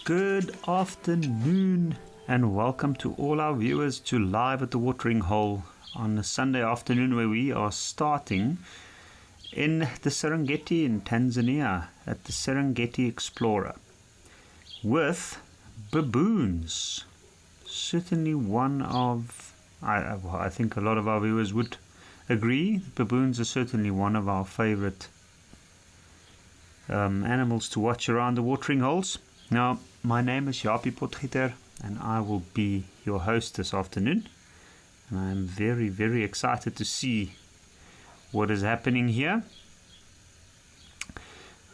Good afternoon and welcome to all our viewers to Live at the Watering Hole on a Sunday afternoon, where we are starting in the Serengeti in Tanzania at the Serengeti Explorer with baboons. Certainly one of, I think a lot of our viewers would agree, baboons are certainly one of our favorite animals to watch around the watering holes. Now, my name is Jaapie Potgieter and I will be your host this afternoon. And I'm very, very excited to see what is happening here.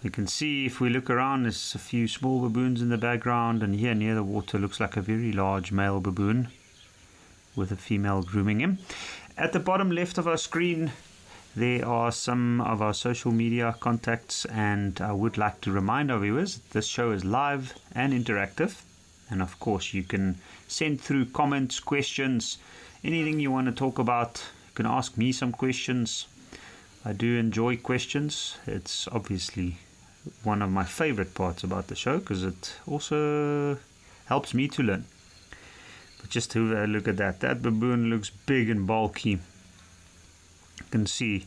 You can see, if we look around, there's a few small baboons in the background, and here near the water looks like a very large male baboon with a female grooming him. At the bottom left of our screen, there are some of our social media contacts, and I would like to remind our viewers that this show is live and interactive, and of course you can send through comments, questions, anything you want to talk about. You can ask me some questions. I do enjoy questions. It's obviously one of my favorite parts about the show because it also helps me to learn. But just to look at that baboon looks big and bulky. You can see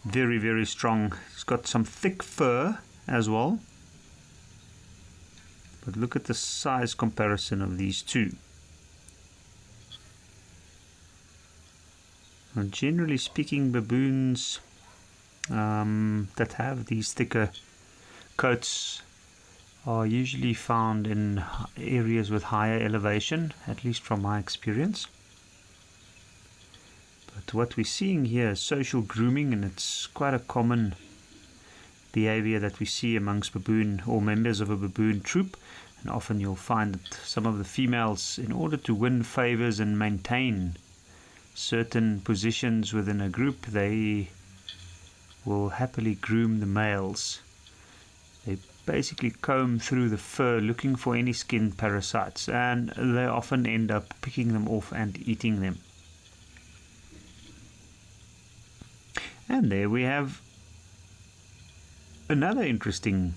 very, very strong. It's got some thick fur as well. But look at the size comparison of these two. Now, generally speaking, baboons that have these thicker coats are usually found in areas with higher elevation, at least from my experience. But what we're seeing here is social grooming, and it's quite a common behavior that we see amongst baboon or members of a baboon troop. And often you'll find that some of the females, in order to win favors and maintain certain positions within a group, they will happily groom the males. They basically comb through the fur looking for any skin parasites, and they often end up picking them off and eating them. And there we have another interesting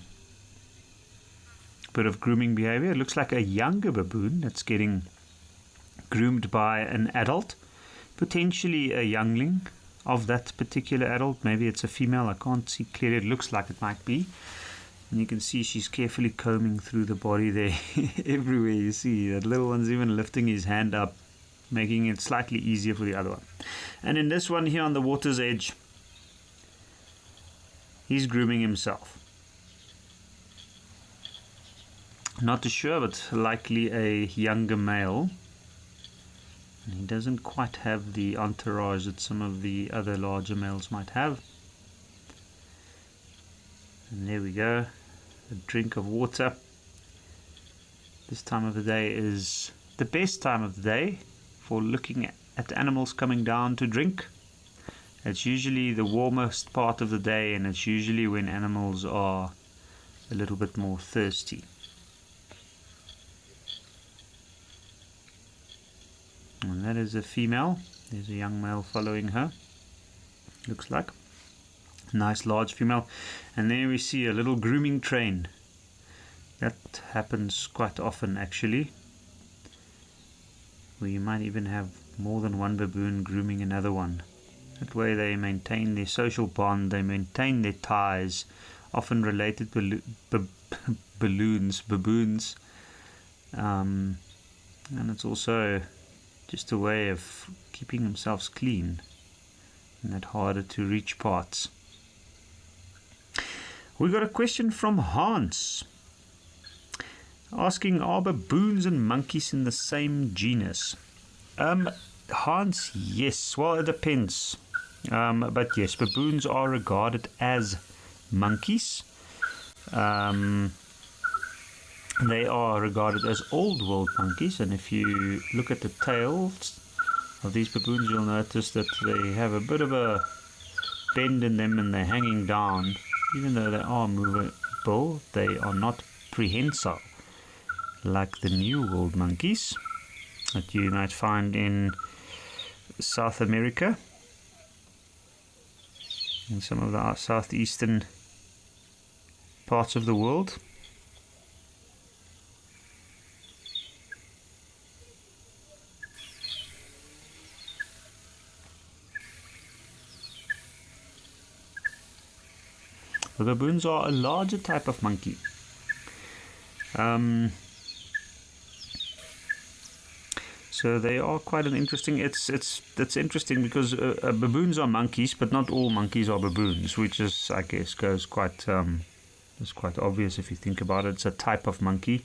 bit of grooming behavior. It looks like a younger baboon that's getting groomed by an adult, potentially a youngling of that particular adult. Maybe it's a female, I can't see clearly. It looks like it might be. And you can see she's carefully combing through the body there. Everywhere you see, that little one's even lifting his hand up, making it slightly easier for the other one. And in this one here on the water's edge, he's grooming himself. Not too sure, but likely a younger male. And he doesn't quite have the entourage that some of the other larger males might have. And there we go, a drink of water. This time of the day is the best time of the day for looking at animals coming down to drink. It's usually the warmest part of the day, and it's usually when animals are a little bit more thirsty. And that is a female. There's a young male following her, looks like. Nice large female. And there we see a little grooming train. That happens quite often actually, where you might even have more than one baboon grooming another one. That way they maintain their social bond, they maintain their ties, often related baboons. And it's also just a way of keeping themselves clean in that harder to reach parts. We got a question from Hans asking, are baboons and monkeys in the same genus? Hans, yes. Well, it depends. But yes, baboons are regarded as monkeys. They are regarded as old world monkeys, and if you look at the tails of these baboons, you'll notice that they have a bit of a bend in them and they're hanging down. Even though they are movable, they are not prehensile like the New World monkeys that you might find in South America and some of the southeastern parts of the world. So the baboons are a larger type of monkey. So they are quite an interesting. It's interesting because baboons are monkeys, but not all monkeys are baboons, which is, I guess, goes quite it's quite obvious if you think about it. It's a type of monkey,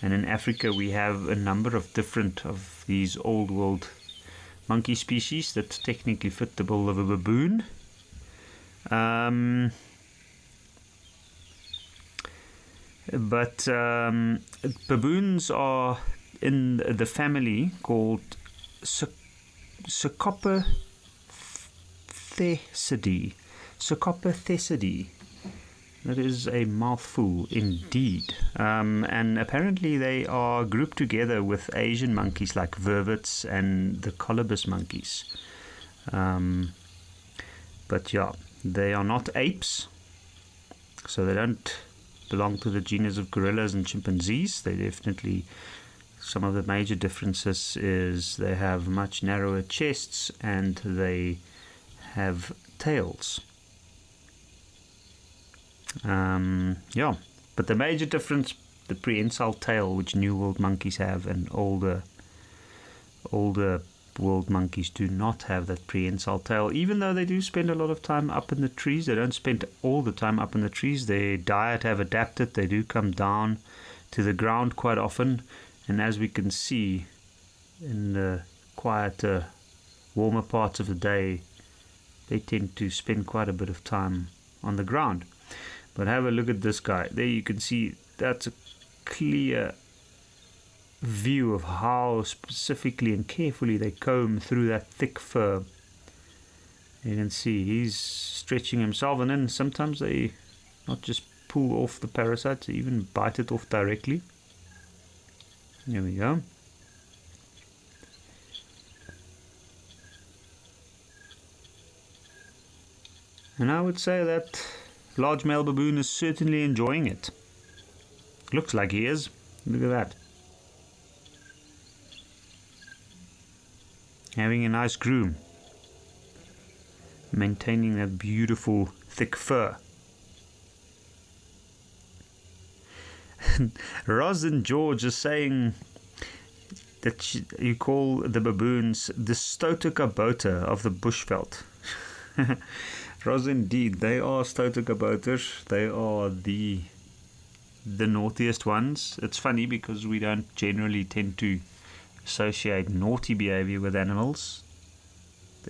and in Africa we have a number of different of these old world monkey species that technically fit the bill of a baboon. But baboons are in the family called Cercopithecidae. Cercopithecidae. That is a mouthful indeed. And apparently they are grouped together with Asian monkeys like vervets and the colobus monkeys. But yeah, they are not apes, so they don't belong to the genus of gorillas and chimpanzees. They definitely, some of the major differences is they have much narrower chests and they have tails. Yeah, but the major difference, the prehensile tail, which New World monkeys have, and older world monkeys do not have that prehensile tail, even though they do spend a lot of time up in the trees. They don't spend all the time up in the trees. Their diet have adapted. They do come down to the ground quite often, and as we can see in the quieter, warmer parts of the day, they tend to spend quite a bit of time on the ground. But have a look at this guy. There you can see that's a clear view of how specifically and carefully they comb through that thick fur. You can see he's stretching himself, and then sometimes they not just pull off the parasites, they even bite it off directly. There we go. And I would say that large male baboon is certainly enjoying it. Looks like he is. Look at that. Having a nice groom. Maintaining that beautiful thick fur. Roz and George are saying that you call the baboons the Stotokabota of the bushveld. Roz, indeed, they are Stotokaboters. They are the naughtiest ones. It's funny because we don't generally tend to associate naughty behavior with animals,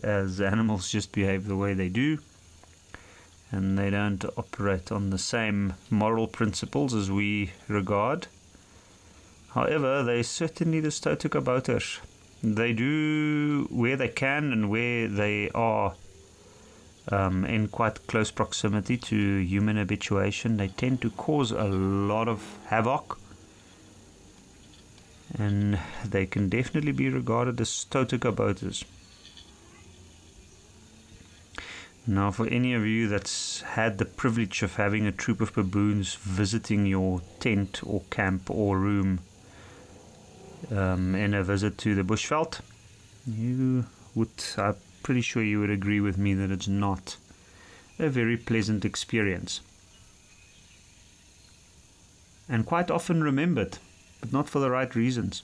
as animals just behave the way they do, and they don't operate on the same moral principles as we regard. However, they're certainly the Stotokaboters. They do, where they can and where they are in quite close proximity to human habituation, they tend to cause a lot of havoc, and they can definitely be regarded as Stotokaboters. Now, for any of you that's had the privilege of having a troop of baboons visiting your tent or camp or room in a visit to the bushveld, I'm pretty sure you would agree with me that it's not a very pleasant experience. And quite often remembered, but not for the right reasons.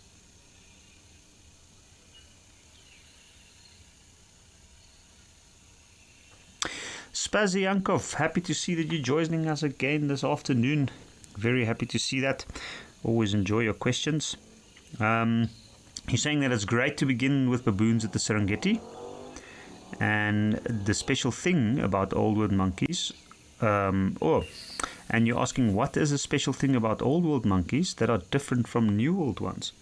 Spazzy Yankov, happy to see that you're joining us again this afternoon. Very happy to see that. Always enjoy your questions. He's saying that it's great to begin with baboons at the Serengeti. And the special thing about old world monkeys, and you're asking what is a special thing about old world monkeys that are different from new world ones?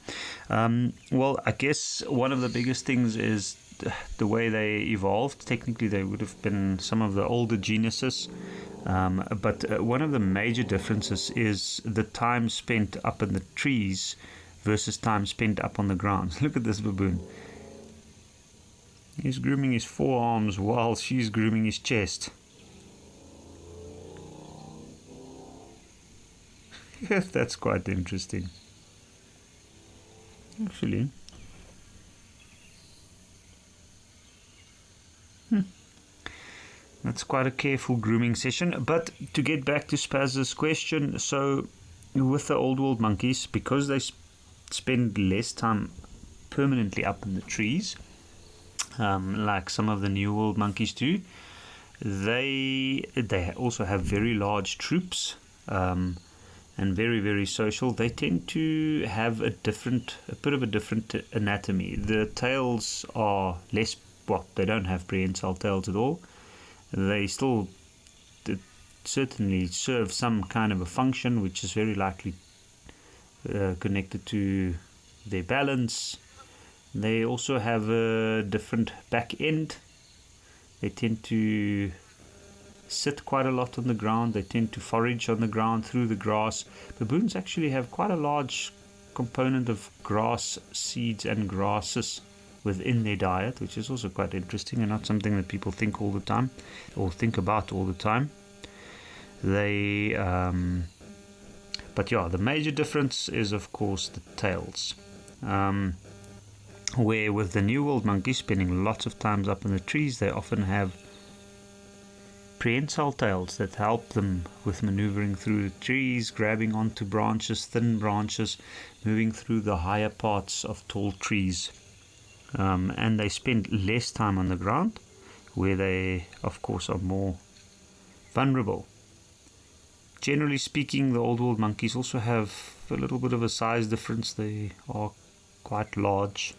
Well, I guess one of the biggest things is the way they evolved. Technically, they would have been some of the older genuses, but one of the major differences is the time spent up in the trees versus time spent up on the ground. Look at this baboon. He's grooming his forearms while she's grooming his chest. That's quite interesting. Actually. That's quite a careful grooming session. But to get back to Spaz's question, so with the old world monkeys, because they spend less time permanently up in the trees, like some of the new world monkeys do, they also have very large troops, and very, very social. They tend to have a bit of a different anatomy. The tails are less, well, they don't have prehensile tails at all. They still certainly serve some kind of a function, which is very likely connected to their balance. They also have a different back end. They tend to sit quite a lot on the ground. They tend to forage on the ground through the grass. Baboons actually have quite a large component of grass seeds and grasses within their diet, which is also quite interesting and not something that people think all the time or think about all the time. But yeah, the major difference is of course the tails, where with the New World monkeys spending lots of times up in the trees, they often have prehensile tails that help them with maneuvering through the trees, grabbing onto branches, thin branches, moving through the higher parts of tall trees. And they spend less time on the ground, where they of course are more vulnerable. Generally speaking, the old world monkeys also have a little bit of a size difference. They are quite large.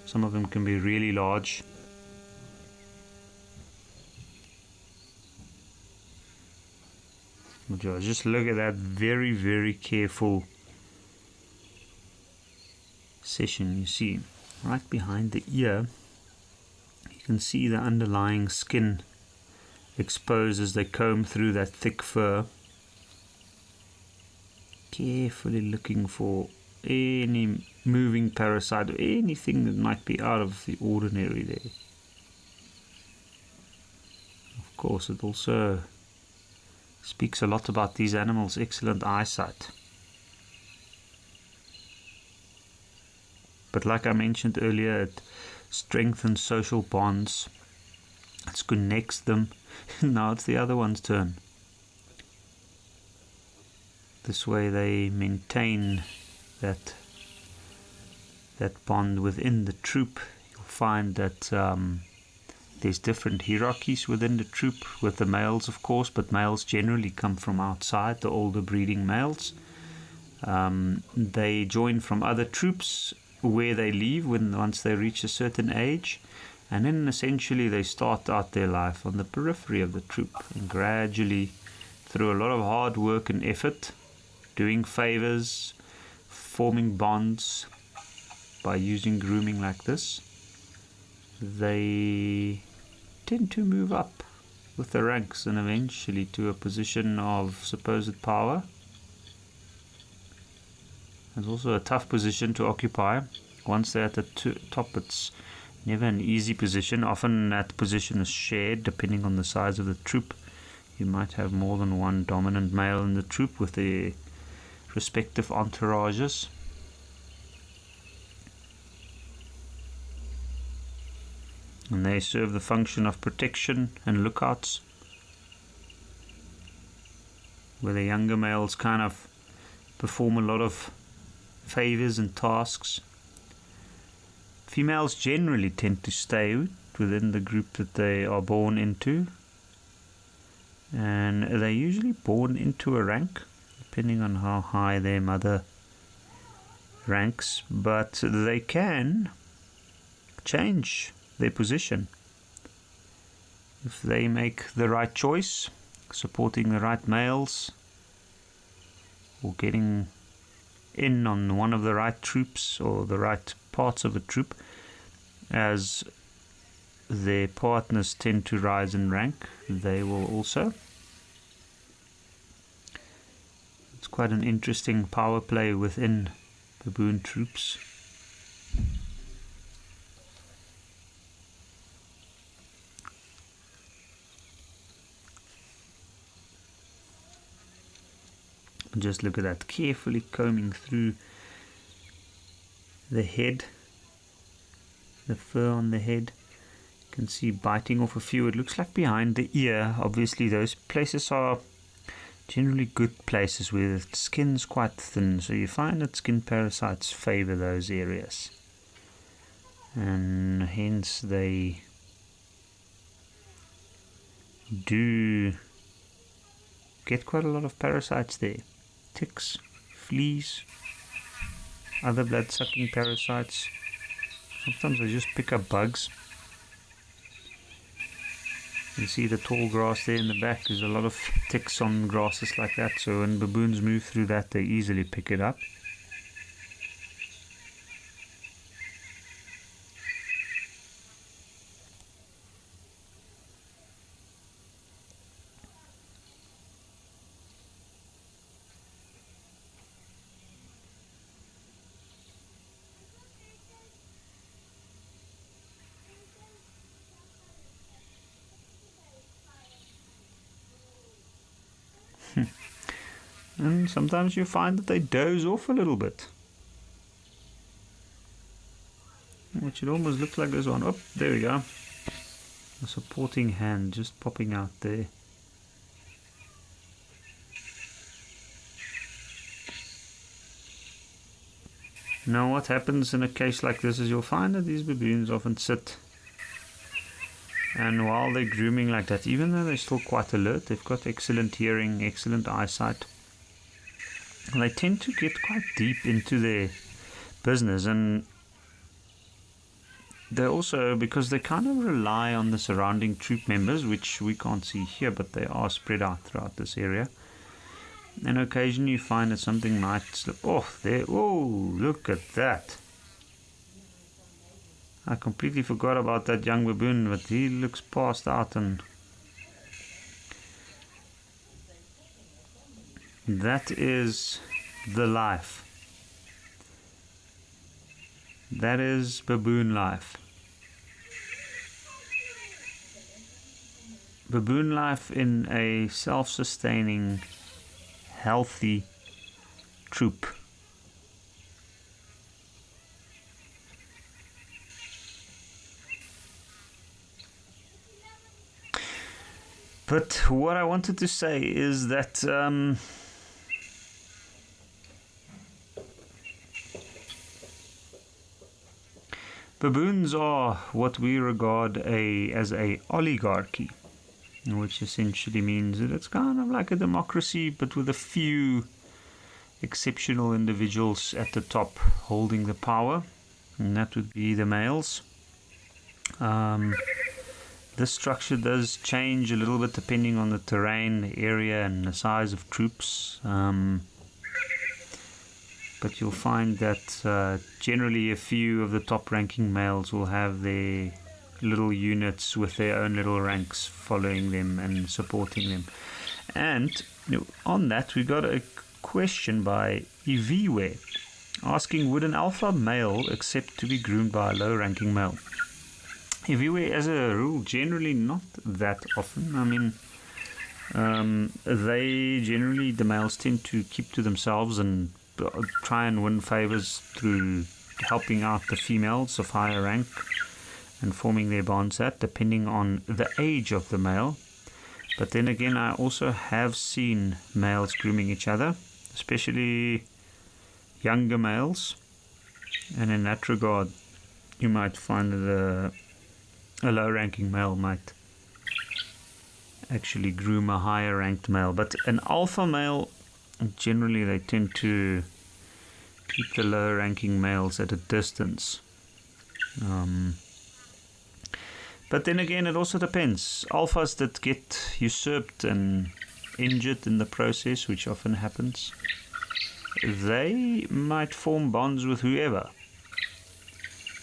Some of them can be really large. Just look at that very, very careful session. You see right behind the ear, you can see the underlying skin exposed as they comb through that thick fur, carefully looking for any moving parasite or anything that might be out of the ordinary there. Of course, it also speaks a lot about these animals' excellent eyesight. But like I mentioned earlier, it strengthens social bonds. It connects them. Now it's the other one's turn. This way they maintain that bond within the troop. You'll find that there's different hierarchies within the troop, with the males of course, but males generally come from outside, the older breeding males. They join from other troops where they leave once they reach a certain age, and then essentially they start out their life on the periphery of the troop, and gradually, through a lot of hard work and effort, doing favors, forming bonds by using grooming like this, they tend to move up with the ranks and eventually to a position of supposed power. It's also a tough position to occupy. Once they're at the top, it's never an easy position. Often that position is shared depending on the size of the troop. You might have more than one dominant male in the troop with their respective entourages. And they serve the function of protection and lookouts, where the younger males kind of perform a lot of favors and tasks. Females generally tend to stay within the group that they are born into, and they're usually born into a rank depending on how high their mother ranks, but they can change their position if they make the right choice, supporting the right males or getting in on one of the right troops or the right parts of a troop. As their partners tend to rise in rank, they will also. It's quite an interesting power play within baboon troops. Just look at that, carefully combing through the head, the fur on the head, can see biting off a few. It looks like behind the ear. Obviously those places are generally good places where the skin's quite thin, so you find that skin parasites favor those areas, and hence they do get quite a lot of parasites there. Ticks, fleas, other blood-sucking parasites. Sometimes they just pick up bugs. You see the tall grass there in the back. There's a lot of ticks on grasses like that, so when baboons move through that, they easily pick it up. And sometimes you find that they doze off a little bit, which it almost looks like this one. Oh, there we go. A supporting hand just popping out there. Now what happens in a case like this is you'll find that these baboons often sit, and while they're grooming like that, even though they're still quite alert, they've got excellent hearing, excellent eyesight, they tend to get quite deep into their business. And they also, because they kind of rely on the surrounding troop members, which we can't see here, but they are spread out throughout this area, and occasionally you find that something might slip off there. Oh, look at that. I completely forgot about that young baboon, but he looks passed out, and that is the life. That is baboon life. Baboon life in a self-sustaining, healthy troop. But what I wanted to say is that baboons are what we regard as a oligarchy, which essentially means that it's kind of like a democracy, but with a few exceptional individuals at the top holding the power, and that would be the males. This structure does change a little bit depending on the terrain, the area, and the size of troops. But you'll find that generally a few of the top-ranking males will have their little units with their own little ranks following them and supporting them. And on that, we got a question by Iviwe asking, would an alpha male accept to be groomed by a low-ranking male? Iviwe, as a rule, generally not that often. I mean, the males tend to keep to themselves and try and win favors through helping out the females of higher rank and forming their bonds, that depending on the age of the male. But then again, I also have seen males grooming each other, especially younger males, and in that regard you might find that a low ranking male might actually groom a higher ranked male. But an alpha male, generally they tend to keep the low ranking males at a distance. But then again, it also depends. Alphas that get usurped and injured in the process, which often happens, they might form bonds with whoever.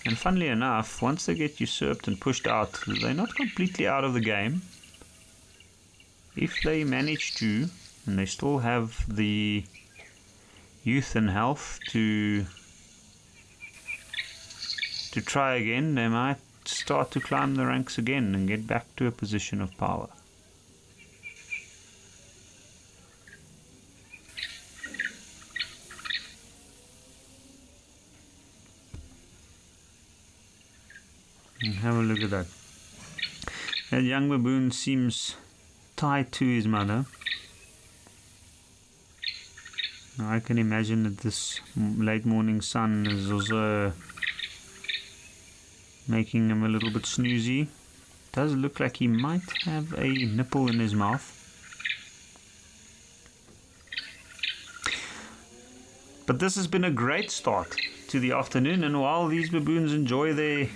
And funnily enough, once they get usurped and pushed out, they're not completely out of the game. If they manage to, and they still have the youth and health to try again, they might start to climb the ranks again and get back to a position of power. And have a look at that. That young baboon seems tied to his mother. I can imagine that this late morning sun is also making him a little bit snoozy. Does look like he might have a nipple in his mouth. But this has been a great start to the afternoon, and while these baboons enjoy their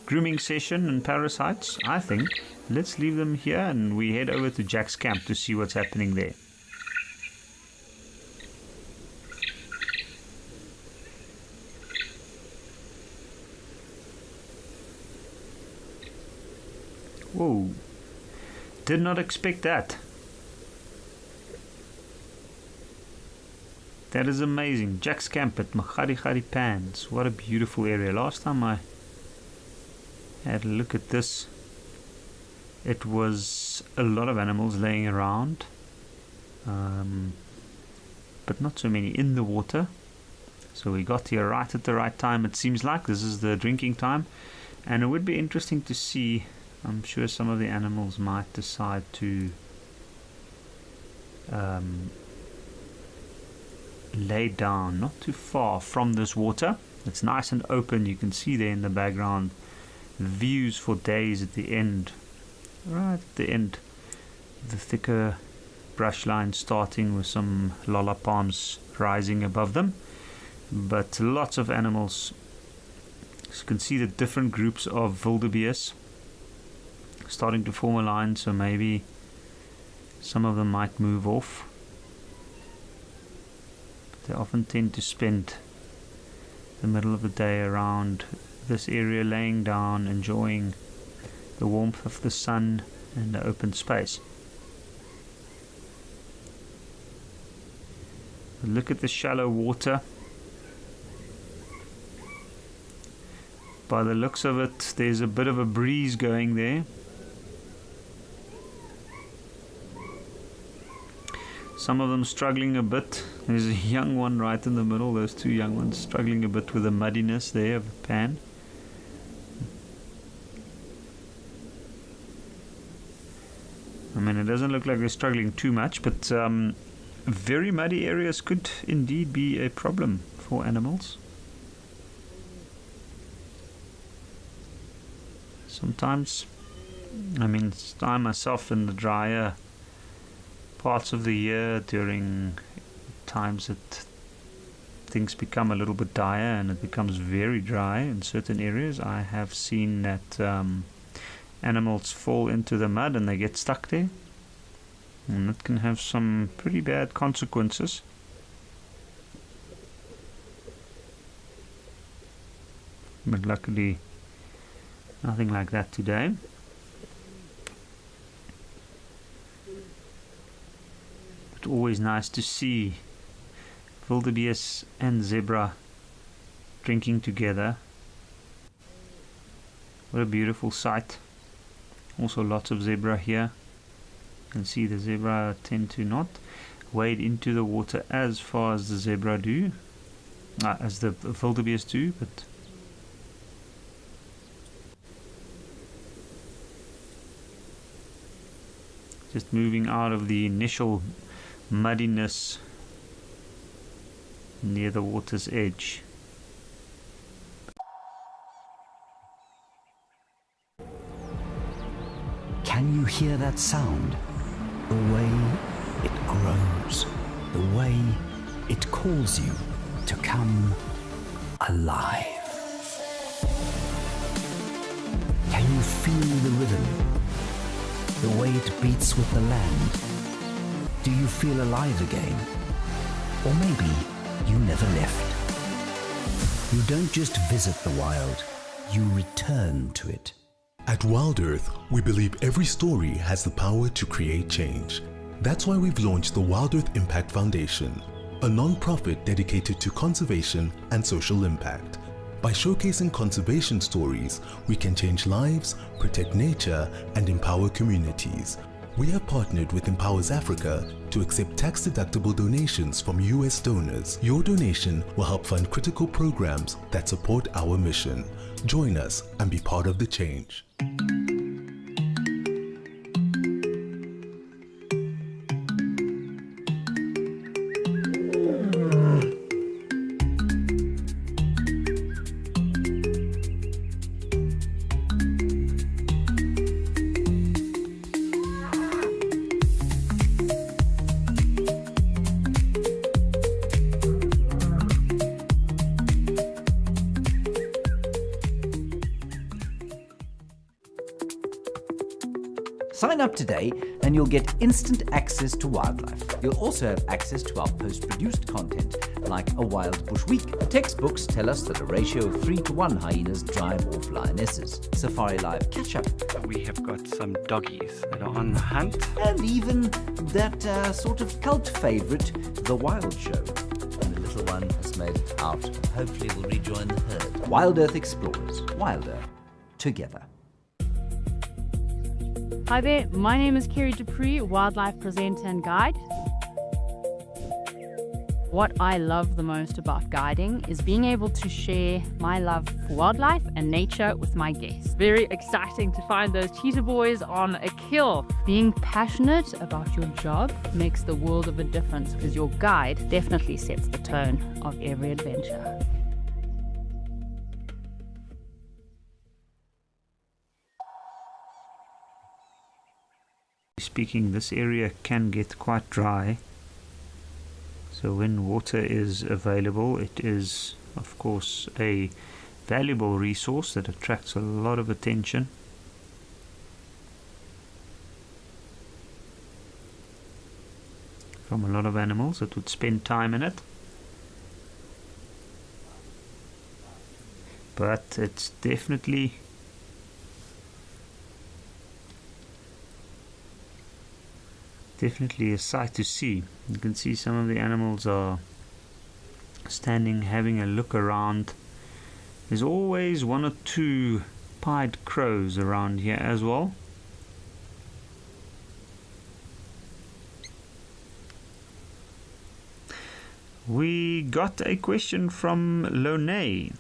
grooming session and parasites, I think let's leave them here and we head over to Jack's camp to see what's happening there. Whoa, did not expect that. That is amazing. Jack's camp at Magadi Pans. What a beautiful area. Last time I had a look at this, it was a lot of animals laying around, but not so many in the water. So we got here right at the right time. It seems like this is the drinking time, and it would be interesting to see. I'm sure some of the animals might decide to lay down not too far from this water. It's nice and open. You can see there in the background views for days at the end, right at the end, the thicker brush line starting with some lolla palms rising above them, but lots of animals. So you can see the different groups of wildebeest starting to form a line, so maybe some of them might move off. They often tend to spend the middle of the day around this area, laying down, enjoying the warmth of the sun and the open space. Look at the shallow water. By the looks of it, there's a bit of a breeze going there. Some of them struggling a bit. There's a young one right in the middle. Those two young ones struggling a bit with the muddiness there of the pan. I mean, it doesn't look like they're struggling too much, but very muddy areas could indeed be a problem for animals. Sometimes, I mean, I myself in the drier parts of the year, during times that things become a little bit dire and it becomes very dry in certain areas, I have seen that animals fall into the mud and they get stuck there, and it can have some pretty bad consequences. But luckily nothing like that today. But always nice to see wildebeest and zebra drinking together. What a beautiful sight. Also lots of zebra here. You can see the zebra tend to not wade into the water as far as the zebra do, as the wildebeest do, but just moving out of the initial muddiness near the water's edge. Can you hear that sound? The way it grows, the way it calls you to come alive. Can you feel the rhythm? The way it beats with the land? Do you feel alive again? Or maybe you never left. You don't just visit the wild, you return to it. At Wild Earth, we believe every story has the power to create change. That's why we've launched the Wild Earth Impact Foundation, a non-profit dedicated to conservation and social impact. By showcasing conservation stories, we can change lives, protect nature, and empower communities. We have partnered with Empowers Africa to accept tax-deductible donations from US donors. Your donation will help fund critical programs that support our mission. Join us and be part of the change. Sign up today and you'll get instant access to wildlife. You'll also have access to our post-produced content, like a Wild Bush Week. Textbooks tell us that a ratio of 3 to 1 hyenas drive off lionesses. Safari Live Catch-Up. We have got some doggies that are on the hunt. And even that sort of cult favourite, The Wild Show. And the little one has made it out. Hopefully will rejoin the herd. Wild Earth Explorers. Wilder. Together. Hi there, my name is Kerry Dupree, wildlife presenter and guide. What I love the most about guiding is being able to share my love for wildlife and nature with my guests. Very exciting to find those cheetah boys on a kill. Being passionate about your job makes the world of a difference because your guide definitely sets the tone of every adventure. Speaking, this area can get quite dry, so when water is available, it is of course a valuable resource that attracts a lot of attention. From a lot of animals that would spend time in it, but it's definitely a sight to see. You can see some of the animals are standing having a look around. There's always one or two pied crows around here as well. We got a question from Lone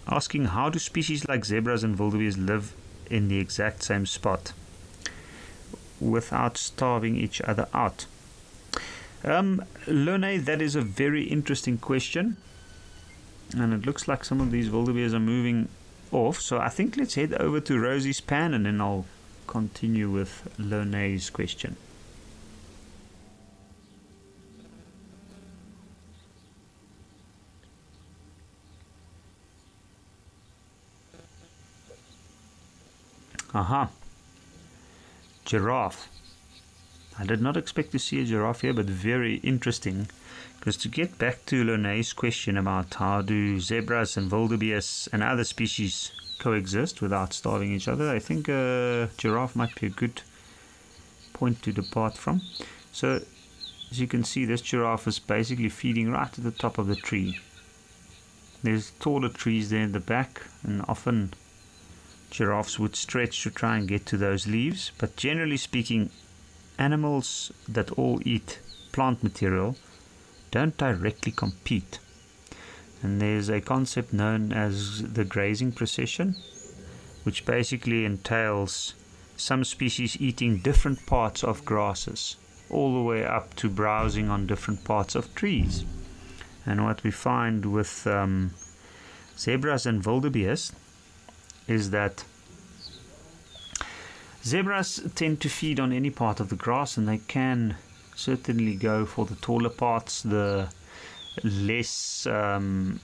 asking, how do species like zebras and wildebeest live in the exact same spot without starving each other out? Lone, that is a very interesting question, and it looks like some of these wildebeest are moving off, so I think let's head over to Rosie's pan and then I'll continue with Lone's question. Aha. Giraffe. I did not expect to see a giraffe here, but very interesting, because to get back to Lone's question about how do zebras and wildebeest and other species coexist without starving each other, I think a giraffe might be a good point to depart from. So as you can see, this giraffe is basically feeding right at the top of the tree. There's taller trees there in the back, and often giraffes would stretch to try and get to those leaves, but generally speaking, animals that all eat plant material don't directly compete. And there's a concept known as the grazing procession, which basically entails some species eating different parts of grasses, all the way up to browsing on different parts of trees. And what we find with zebras and wildebeest is that zebras tend to feed on any part of the grass, and they can certainly go for the taller parts, the less how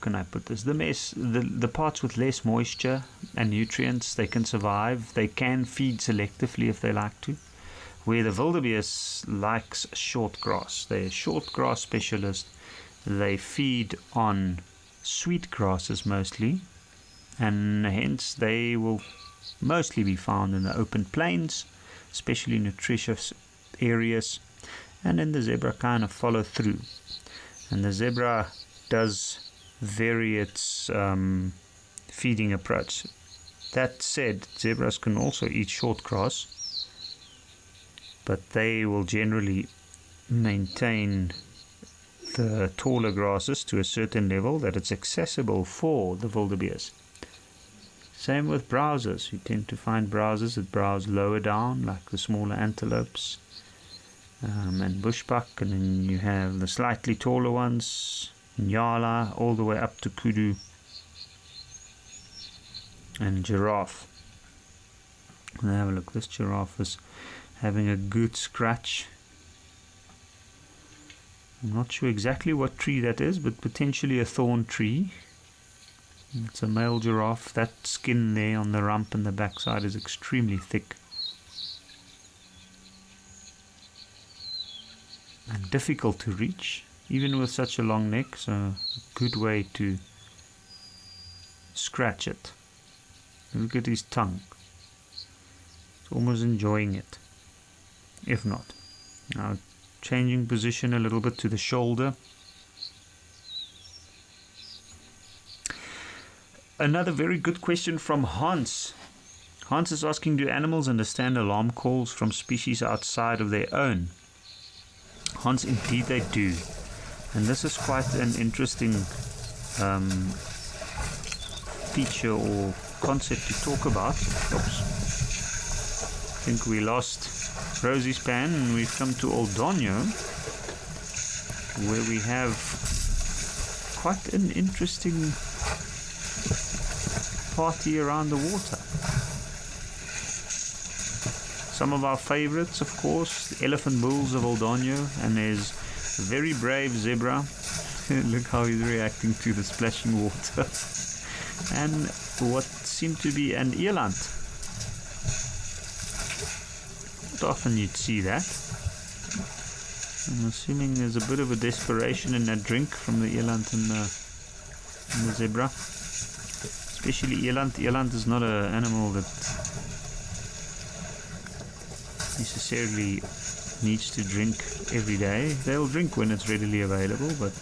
can I put this, the parts with less moisture and nutrients. They can survive. They can feed selectively if they like to, where the wildebeest likes short grass. They're a short grass specialist. They feed on sweet grasses mostly, and hence they will mostly be found in the open plains, especially nutritious areas, and then the zebra kind of follow through. And the zebra does vary its feeding approach. That said, zebras can also eat short grass, but they will generally maintain the taller grasses to a certain level that it's accessible for the wildebeest. Same with browsers. You tend to find browsers that browse lower down, like the smaller antelopes and bushbuck, and then you have the slightly taller ones, nyala, all the way up to kudu and giraffe. And have a look. This giraffe is having a good scratch. I'm not sure exactly what tree that is, but potentially a thorn tree. It's a male giraffe. That skin there on the rump and the backside is extremely thick and difficult to reach, even with such a long neck, so a good way to scratch it. Look at his tongue. It's almost enjoying it, if not. Now changing position a little bit to the shoulder. Another very good question from Hans. Hans is asking, do animals understand alarm calls from species outside of their own? Hans, indeed they do. And this is quite an interesting feature or concept to talk about. Oops. I think we lost Rosie's pan and we've come to Old Donio, where we have quite an interesting party around the water. Some of our favorites, of course, the elephant bulls of Old Donio, and there's a very brave zebra. Look how he's reacting to the splashing water. And what seemed to be an eland. Not often you'd see that. I'm assuming there's a bit of a desperation in that drink from the eland and the zebra. Especially eland. Eland is not an animal that necessarily needs to drink every day. They'll drink when it's readily available, but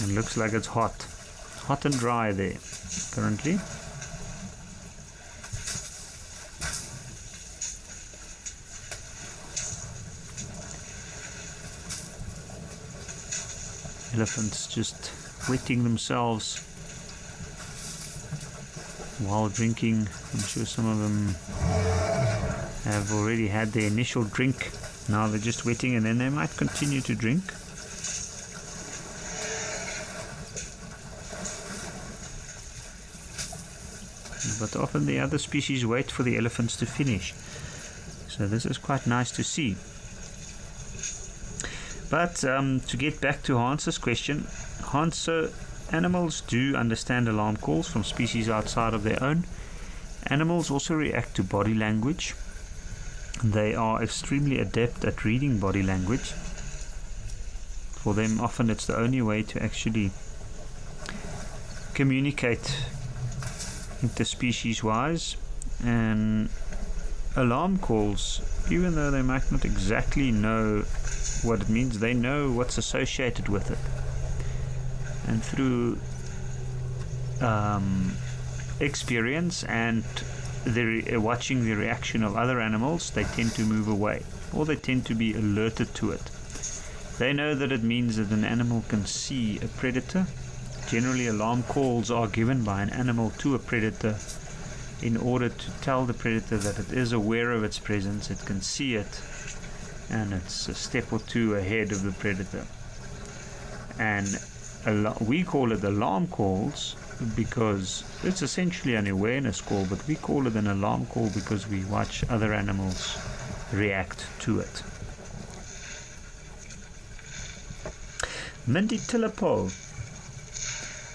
it looks like it's hot and dry there currently. Elephants just wetting themselves while drinking. I'm sure some of them have already had their initial drink. Now they're just wetting, and then they might continue to drink. But often the other species wait for the elephants to finish. So this is quite nice to see. But to get back to Hans's question, Hans, so animals do understand alarm calls from species outside of their own. Animals also react to body language. They are extremely adept at reading body language. For them, often it's the only way to actually communicate interspecies-wise. And alarm calls, even though they might not exactly know what it means, they know what's associated with it, and through experience and watching the reaction of other animals, they tend to move away, or they tend to be alerted to it. They know that it means that an animal can see a predator. Generally, alarm calls are given by an animal to a predator in order to tell the predator that it is aware of its presence, it can see it, and it's a step or two ahead of the predator. And we call it alarm calls because it's essentially an awareness call, but we call it an alarm call because we watch other animals react to it. Mindy Tillapo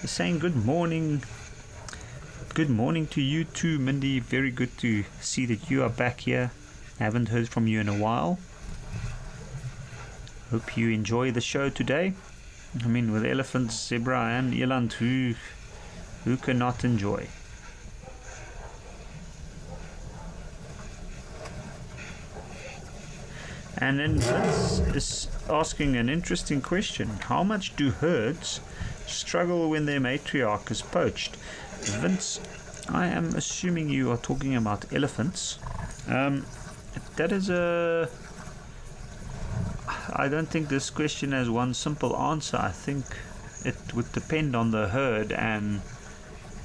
is saying good morning. Good morning to you too, Mindy. Very good to see that you are back here. I haven't heard from you in a while. Hope you enjoy the show today. I mean, with elephants, zebra and eland, who cannot enjoy? And then Vince is asking an interesting question. How much do herds struggle when their matriarch is poached? Vince, I am assuming you are talking about elephants. That is I don't think this question has one simple answer. I think it would depend on the herd and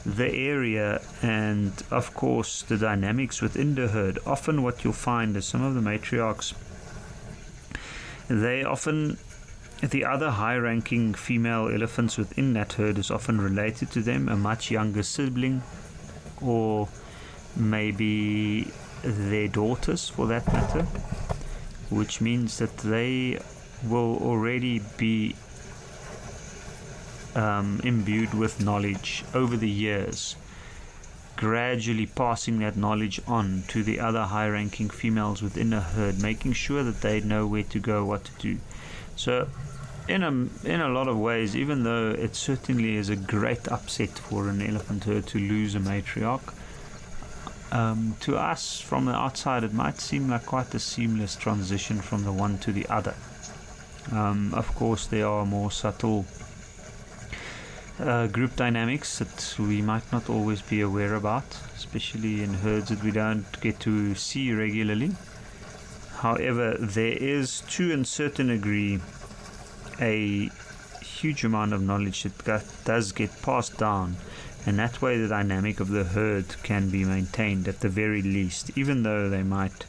the area and, of course, the dynamics within the herd. Often what you'll find is some of the matriarchs, the other high-ranking female elephants within that herd is often related to them, a much younger sibling, or maybe their daughters for that matter, which means that they will already be imbued with knowledge over the years, gradually passing that knowledge on to the other high-ranking females within a herd, making sure that they know where to go, what to do. So in a lot of ways, even though it certainly is a great upset for an elephant herd to lose a matriarch, to us from the outside it might seem like quite a seamless transition from the one to the other. Of course, there are more subtle group dynamics that we might not always be aware about, especially in herds that we don't get to see regularly. However, there is, to a certain degree, a huge amount of knowledge that does get passed down, and that way the dynamic of the herd can be maintained at the very least, even though they might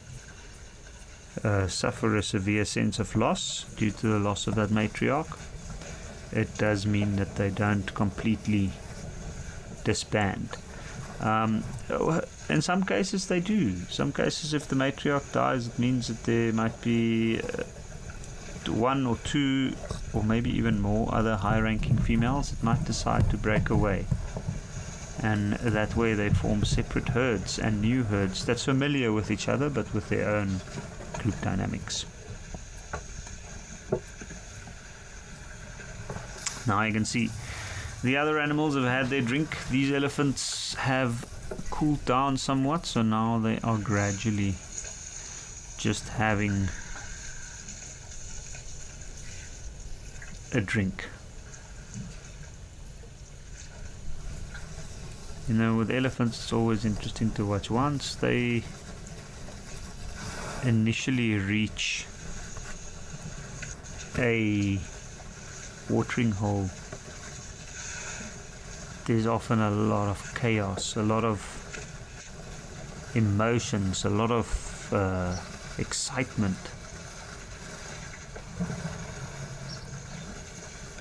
suffer a severe sense of loss due to the loss of that matriarch. It does mean that they don't completely disband. In some cases they do. Some cases, if the matriarch dies, it means that there might be one or two or maybe even more other high-ranking females that might decide to break away, and that way they form separate herds and new herds that's familiar with each other but with their own group dynamics. Now you can see the other animals have had their drink. These elephants have cooled down somewhat, so now they are gradually just having a drink. You know, with elephants it's always interesting to watch. Once they initially reach a watering hole, there's often a lot of chaos, a lot of emotions, a lot of excitement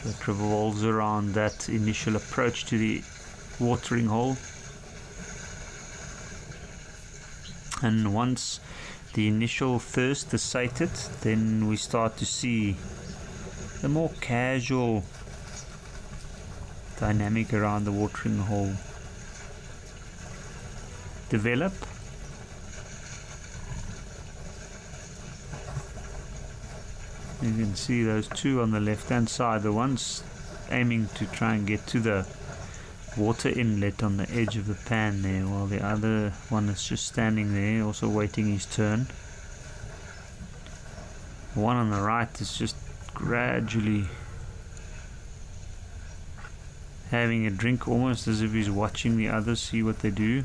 that revolves around that initial approach to the watering hole. And once the initial thirst is sated, then we start to see the more casual dynamic around the watering hole develop. You can see those two on the left hand side, the ones aiming to try and get to the water inlet on the edge of the pan there, while the other one is just standing there also waiting his turn. The one on the right is just gradually having a drink, almost as if he's watching the others see what they do.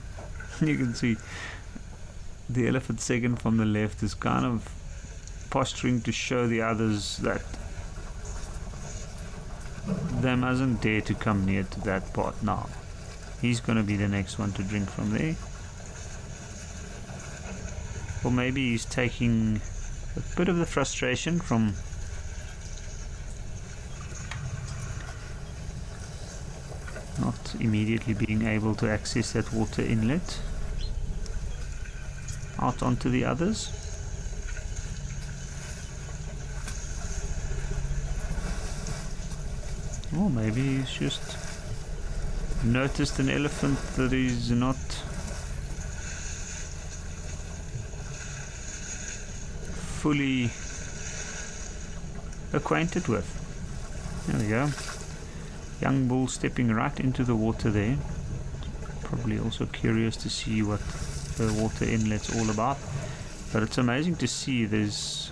You can see the elephant second from the left is kind of posturing to show the others that they mustn't dare to come near to that pot now. He's going to be the next one to drink from there. Or maybe he's taking a bit of the frustration from not immediately being able to access that water inlet out onto the others. Or maybe he's just noticed an elephant that he's not fully acquainted with. There we go. Young bull stepping right into the water there. Probably also curious to see what the water inlet's all about. But it's amazing to see there's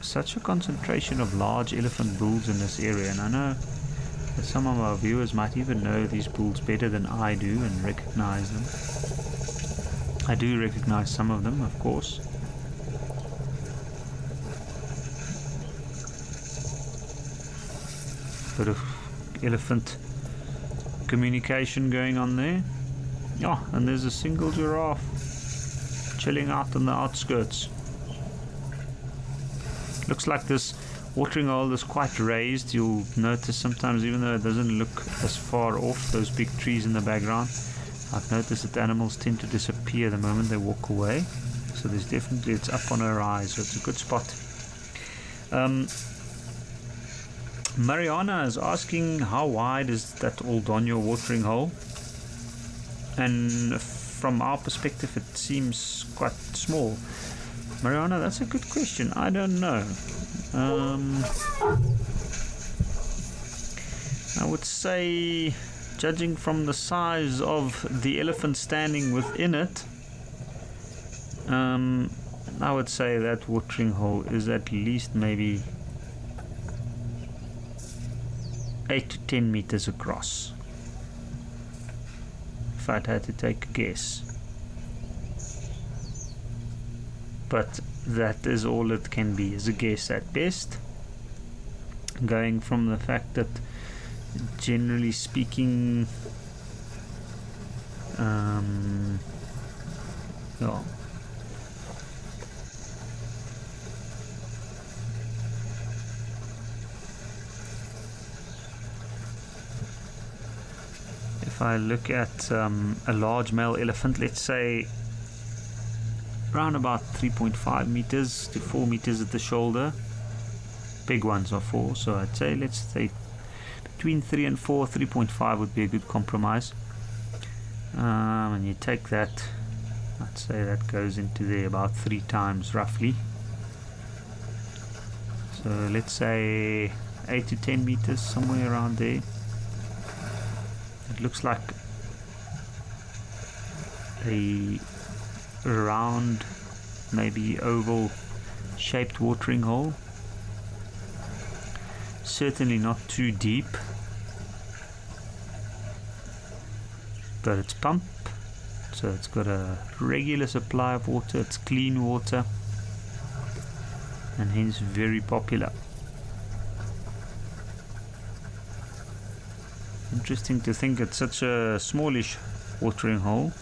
such a concentration of large elephant bulls in this area, and I know that some of our viewers might even know these bulls better than I do and recognize them. I do recognize some of them, of course. Bit of elephant communication going on there. Oh, and there's a single giraffe chilling out on the outskirts. Looks like this watering hole is quite raised. You'll notice sometimes, even though it doesn't look as far off, those big trees in the background, I've noticed that animals tend to disappear the moment they walk away. So there's definitely, it's up on her eyes, so it's a good spot. Mariana is asking how wide is that Old Donyo watering hole? And from our perspective it seems quite small. Mariana, that's a good question. I don't know. I would say, judging from the size of the elephant standing within it, I would say that watering hole is at least maybe 8 to 10 meters across, if I'd had to take a guess. But that is all it can be, is a guess at best, going from the fact that generally speaking, well, if I look at a large male elephant, let's say around about 3.5 meters to 4 meters at the shoulder. Big ones are 4, so I'd say, let's say between 3 and 4, 3.5 would be a good compromise. And you take that, I'd say that goes into there about 3 times roughly. So let's say 8 to 10 meters, somewhere around there. It looks like a round, maybe oval shaped watering hole. Certainly not too deep, but it's pumped, so it's got a regular supply of water. It's clean water, and hence very popular. Interesting to think that such a smallish watering hole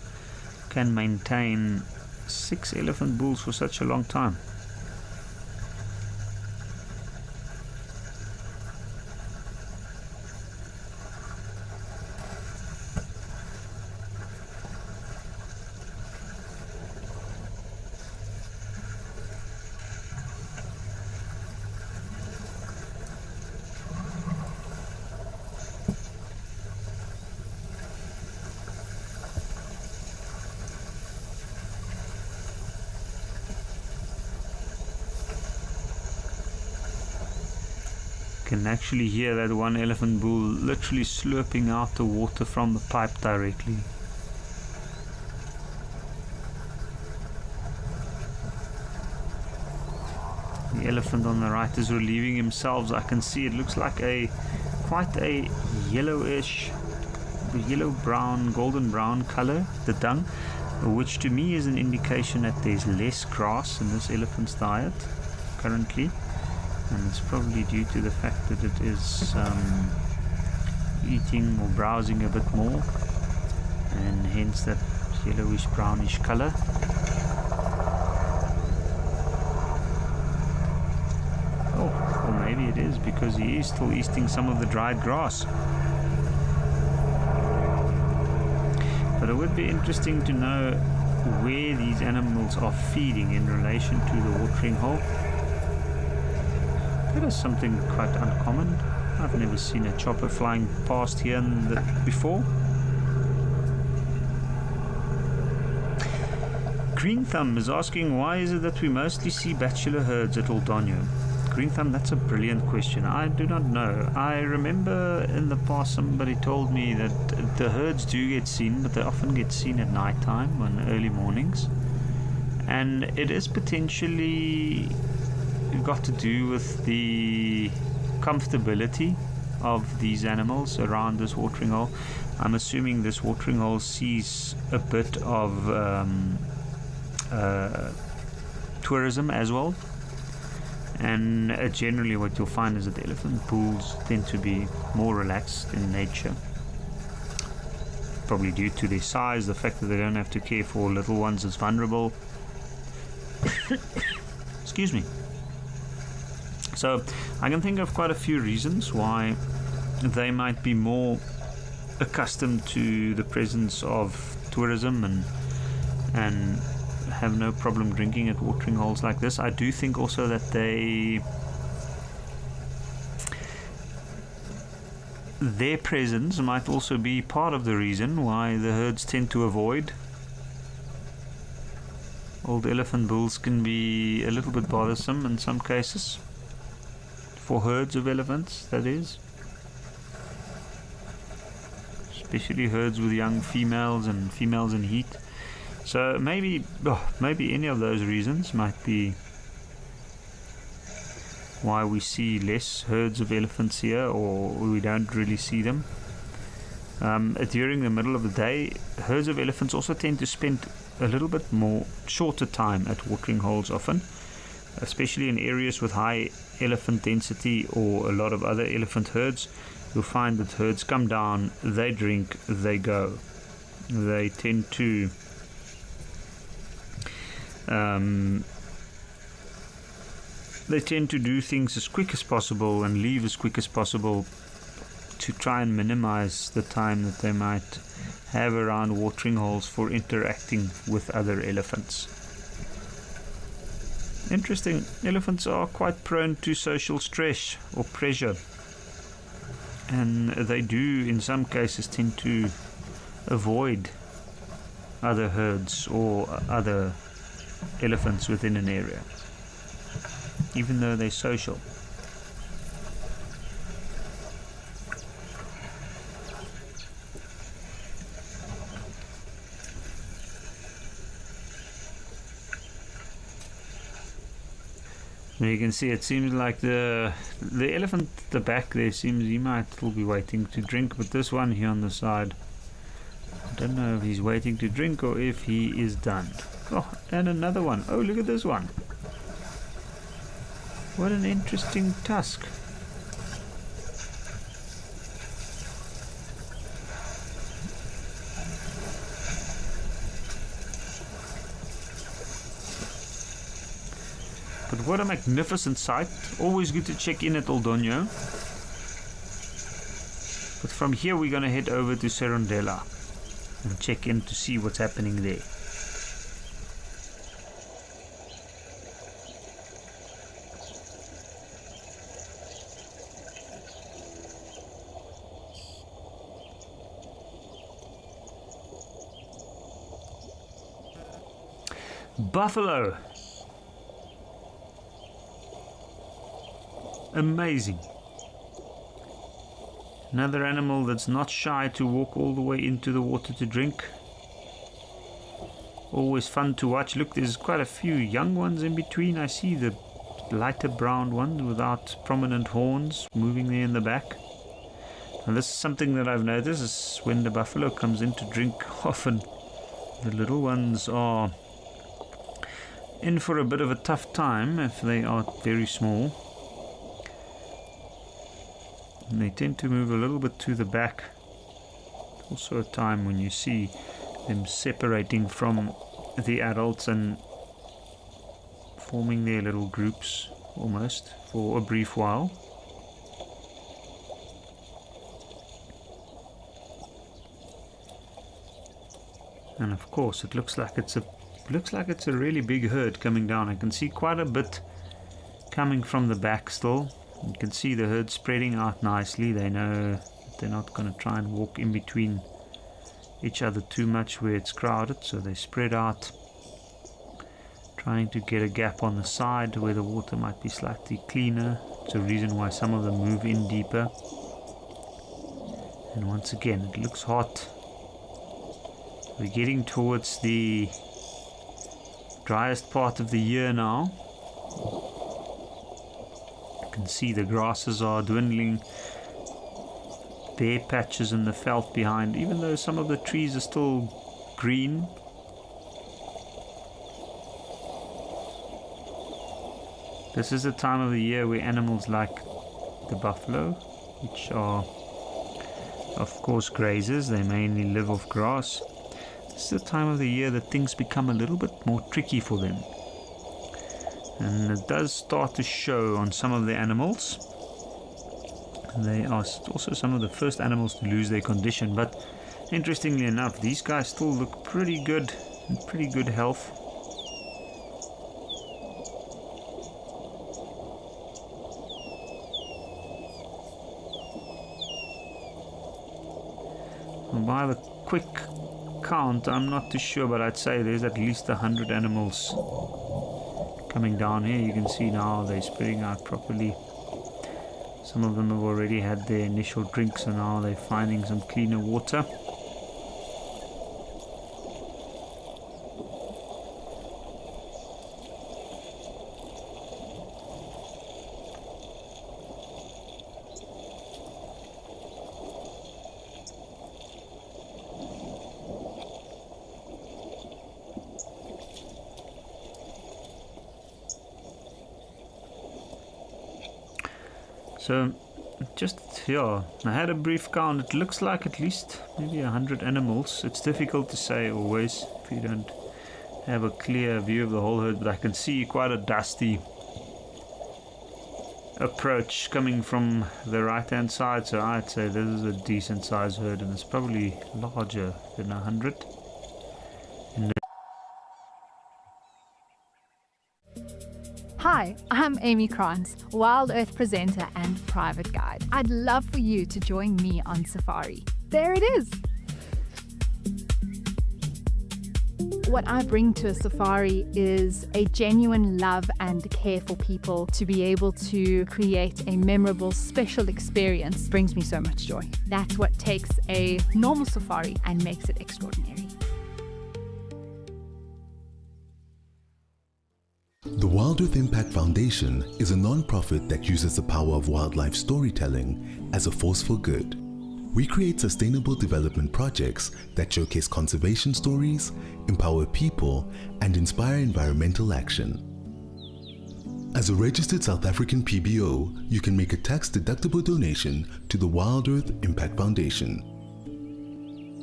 can maintain 6 elephant bulls for such a long time. Can actually hear that one elephant bull literally slurping out the water from the pipe directly. The elephant on the right is relieving himself. I can see it looks like quite a yellowish, yellow brown, golden brown color, the dung, which to me is an indication that there's less grass in this elephant's diet currently. And it's probably due to the fact that it is eating or browsing a bit more, and hence that yellowish brownish color. Oh, or maybe it is because he is still eating some of the dried grass. But it would be interesting to know where these animals are feeding in relation to the watering hole. That is something quite uncommon. I've never seen a chopper flying past here before. Green Thumb is asking, why is it that we mostly see bachelor herds at Old Donyo? Green Thumb, that's a brilliant question. I do not know. I remember in the past somebody told me that the herds do get seen, but they often get seen at night time and early mornings. And it is potentially got to do with the comfortability of these animals around this watering hole. I'm assuming this watering hole sees a bit of tourism as well, and generally what you'll find is that the elephant pools tend to be more relaxed in nature, probably due to their size, the fact that they don't have to care for little ones as vulnerable. Excuse me. So I can think of quite a few reasons why they might be more accustomed to the presence of tourism and have no problem drinking at watering holes like this. I do think also that their presence might also be part of the reason why the herds tend to avoid. Old elephant bulls can be a little bit bothersome in some cases, for herds of elephants, that is. Especially herds with young females and females in heat. So maybe any of those reasons might be why we see less herds of elephants here, or we don't really see them. During the middle of the day, herds of elephants also tend to spend a little bit more shorter time at watering holes often, especially in areas with high elephant density or a lot of other elephant herds. You'll find that herds come down, they drink, they go. They tend to do things as quick as possible and leave as quick as possible to try and minimize the time that they might have around watering holes for interacting with other elephants. Interesting, elephants are quite prone to social stress or pressure, and they do in some cases tend to avoid other herds or other elephants within an area, even though they're social. You can see it seems like the elephant at the back there seems he might still be waiting to drink, but this one here on the side, I don't know if he's waiting to drink or if he is done. Oh, and another one. Oh, look at this one. What an interesting tusk. But what a magnificent sight. Always good to check in at Oldonyo. But from here we're going to head over to Serondela and check in to see what's happening there. Buffalo. Amazing. Another animal that's not shy to walk all the way into the water to drink. Always fun to watch. Look, there's quite a few young ones in between. I see the lighter brown ones without prominent horns moving there in the back. And this is something that I've noticed is when the buffalo comes in to drink, often the little ones are in for a bit of a tough time if they are very small. And they tend to move a little bit to the back. Also a time when you see them separating from the adults and forming their little groups almost for a brief while. And of course it looks like it's a really big herd coming down. I can see quite a bit coming from the back still. You can see the herd spreading out nicely. They know that they're not going to try and walk in between each other too much where it's crowded, so they spread out, trying to get a gap on the side where the water might be slightly cleaner. It's a reason why some of them move in deeper. And once again, it looks hot. We're getting towards the driest part of the year now. You can see the grasses are dwindling, bare patches in the veld behind, even though some of the trees are still green. This is the time of the year where animals like the buffalo, which are of course grazers, they mainly live off grass. This is the time of the year that things become a little bit more tricky for them. And it does start to show on some of the animals. They are also some of the first animals to lose their condition, but interestingly enough, these guys still look pretty good, in pretty good health. By the quick count, I'm not too sure, but I'd say there's at least 100 animals coming down here. You can see now they're spreading out properly. Some of them have already had their initial drinks, and now they're finding some cleaner water. So, just here, I had a brief count. It looks like at least maybe 100 animals. It's difficult to say always if you don't have a clear view of the whole herd, but I can see quite a dusty approach coming from the right hand side, so I'd say this is a decent sized herd, and it's probably larger than 100. Hi, I'm Amy Krantz, Wild Earth presenter and private guide. I'd love for you to join me on safari. There it is! What I bring to a safari is a genuine love and care for people. To be able to create a memorable, special experience brings me so much joy. That's what takes a normal safari and makes it extraordinary. The Wild Earth Impact Foundation is a non-profit that uses the power of wildlife storytelling as a force for good. We create sustainable development projects that showcase conservation stories, empower people, and inspire environmental action. As a registered South African PBO, you can make a tax-deductible donation to the Wild Earth Impact Foundation.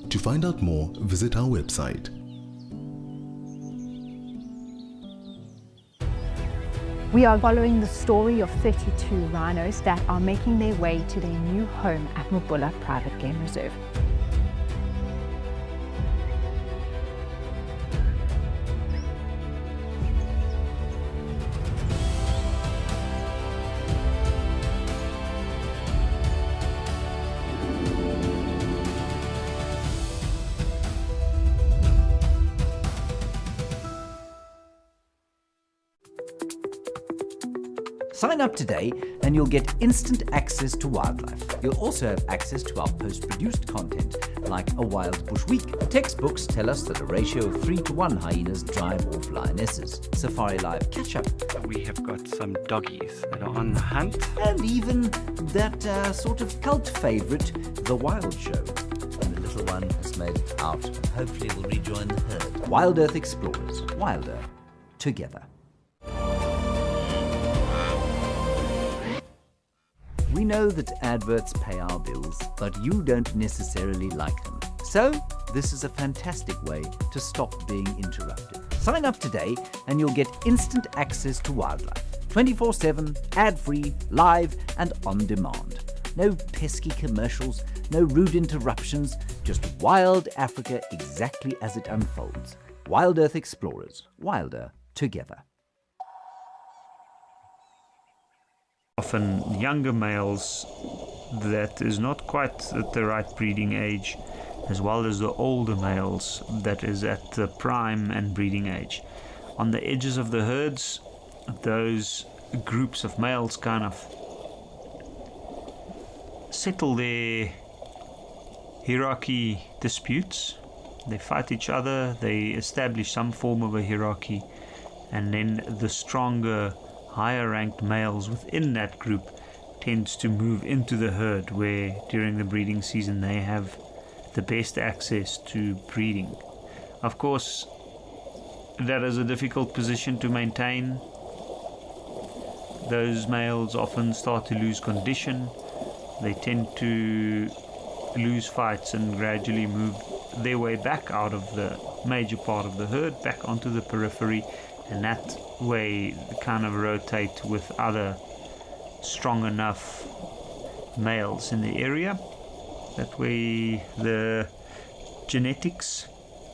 To find out more, visit our website. We are following the story of 32 rhinos that are making their way to their new home at Mabula Private Game Reserve. Sign up today and you'll get instant access to wildlife. You'll also have access to our post-produced content, like a Wild Bush Week. Textbooks tell us that a ratio of 3-to-1 hyenas drive off lionesses. Safari Live Catch-Up. We have got some doggies that are on the hunt. And even that sort of cult favourite, The Wild Show. And the little one has made it out and hopefully will rejoin the herd. Wild Earth Explorers. Wilder. Together. We know that adverts pay our bills, but you don't necessarily like them. So, this is a fantastic way to stop being interrupted. Sign up today and you'll get instant access to wildlife. 24/7, ad-free, live and on demand. No pesky commercials, no rude interruptions, just wild Africa exactly as it unfolds. Wild Earth Explorers. Wilder. Together. Often younger males that is not quite at the right breeding age, as well as the older males that is at the prime and breeding age. On the edges of the herds, those groups of males kind of settle their hierarchy disputes. They fight each other, they establish some form of a hierarchy, and then the stronger, higher ranked males within that group tends to move into the herd, where during the breeding season they have the best access to breeding. Of course, that is a difficult position to maintain. Those males often start to lose condition. They tend to lose fights and gradually move their way back out of the major part of the herd, back onto the periphery, and that way kind of rotate with other strong enough males in the area. That way the genetics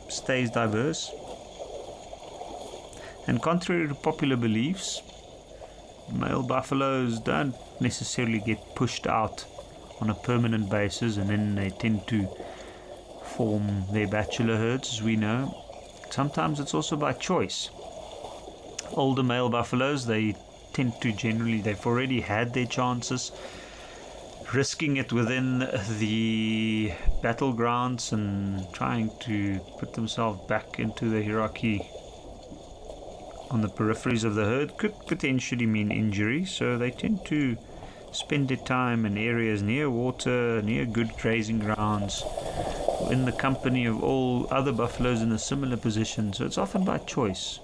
stays diverse. And contrary to popular beliefs, male buffaloes don't necessarily get pushed out on a permanent basis and then they tend to form their bachelor herds, as we know. Sometimes it's also by choice. Older male buffaloes, they tend to generally, they've already had their chances, risking it within the battlegrounds and trying to put themselves back into the hierarchy on the peripheries of the herd could potentially mean injury, so they tend to spend their time in areas near water, near good grazing grounds, in the company of all other buffaloes in a similar position, so it's often by choice.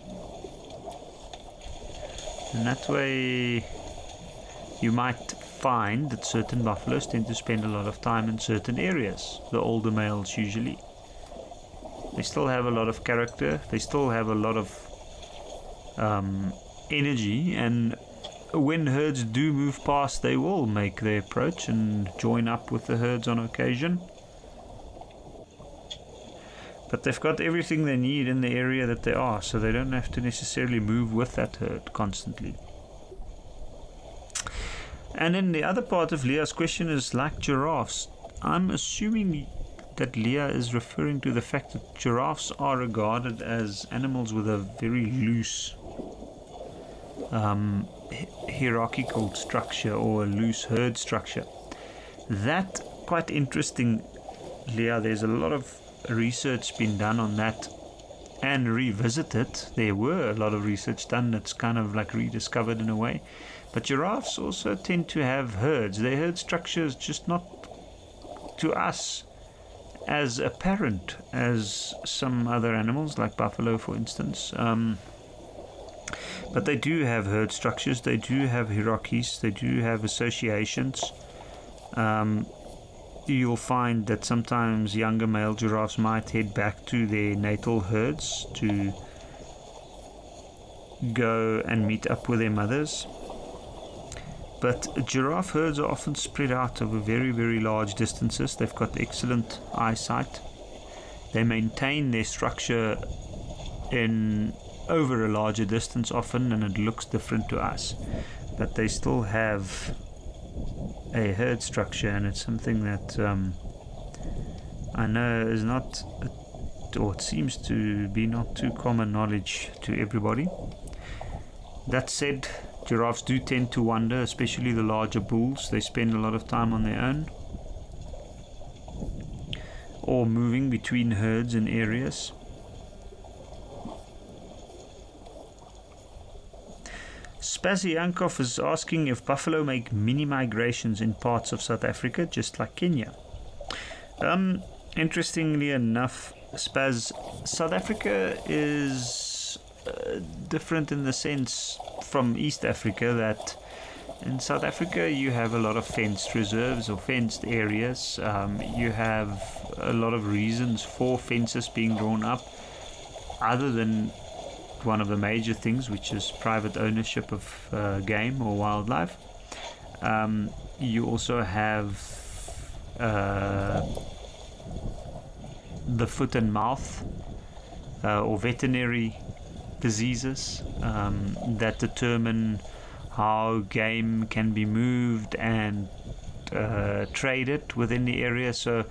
And that way you might find that certain buffaloes tend to spend a lot of time in certain areas, the older males usually. They still have a lot of character, they still have a lot of energy, and when herds do move past, they will make their approach and join up with the herds on occasion. But they've got everything they need in the area that they are, so they don't have to necessarily move with that herd constantly. And then the other part of Leah's question is like giraffes. I'm assuming that Leah is referring to the fact that giraffes are regarded as animals with a very loose hierarchical structure, or a loose herd structure. That quite interesting, Leah. There's a lot of research been done on that and revisited. There were a lot of research done that's kind of like rediscovered in a way. But giraffes also tend to have herds. Their herd structure is just not to us as apparent as some other animals like buffalo, for instance. But they do have herd structures, they do have hierarchies, they do have associations. You'll find that sometimes younger male giraffes might head back to their natal herds to go and meet up with their mothers. But giraffe herds are often spread out over very, very large distances. They've got excellent eyesight. They maintain their structure in over a larger distance often, and it looks different to us, but they still have a herd structure, and it's something that I know is not, or it seems to be not too common knowledge to everybody. That said, giraffes do tend to wander, especially the larger bulls. They spend a lot of time on their own or moving between herds and areas. Spaziankov is asking if buffalo make mini migrations in parts of South Africa, just like Kenya. Interestingly enough, South Africa is different in the sense from East Africa that in South Africa you have a lot of fenced reserves or fenced areas. You have a lot of reasons for fences being drawn up, other than one of the major things, which is private ownership of game or wildlife. You also have the foot and mouth or veterinary diseases that determine how game can be moved and traded within the area. So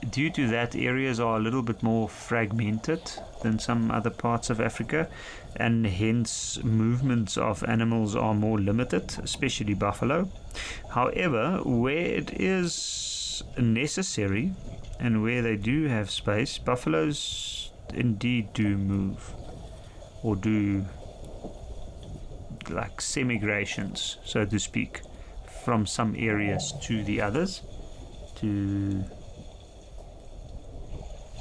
due to that, areas are a little bit more fragmented than some other parts of Africa, and hence movements of animals are more limited, especially buffalo. However, where it is necessary and where they do have space, buffaloes indeed do move, or do like semigrations, so to speak, from some areas to the others to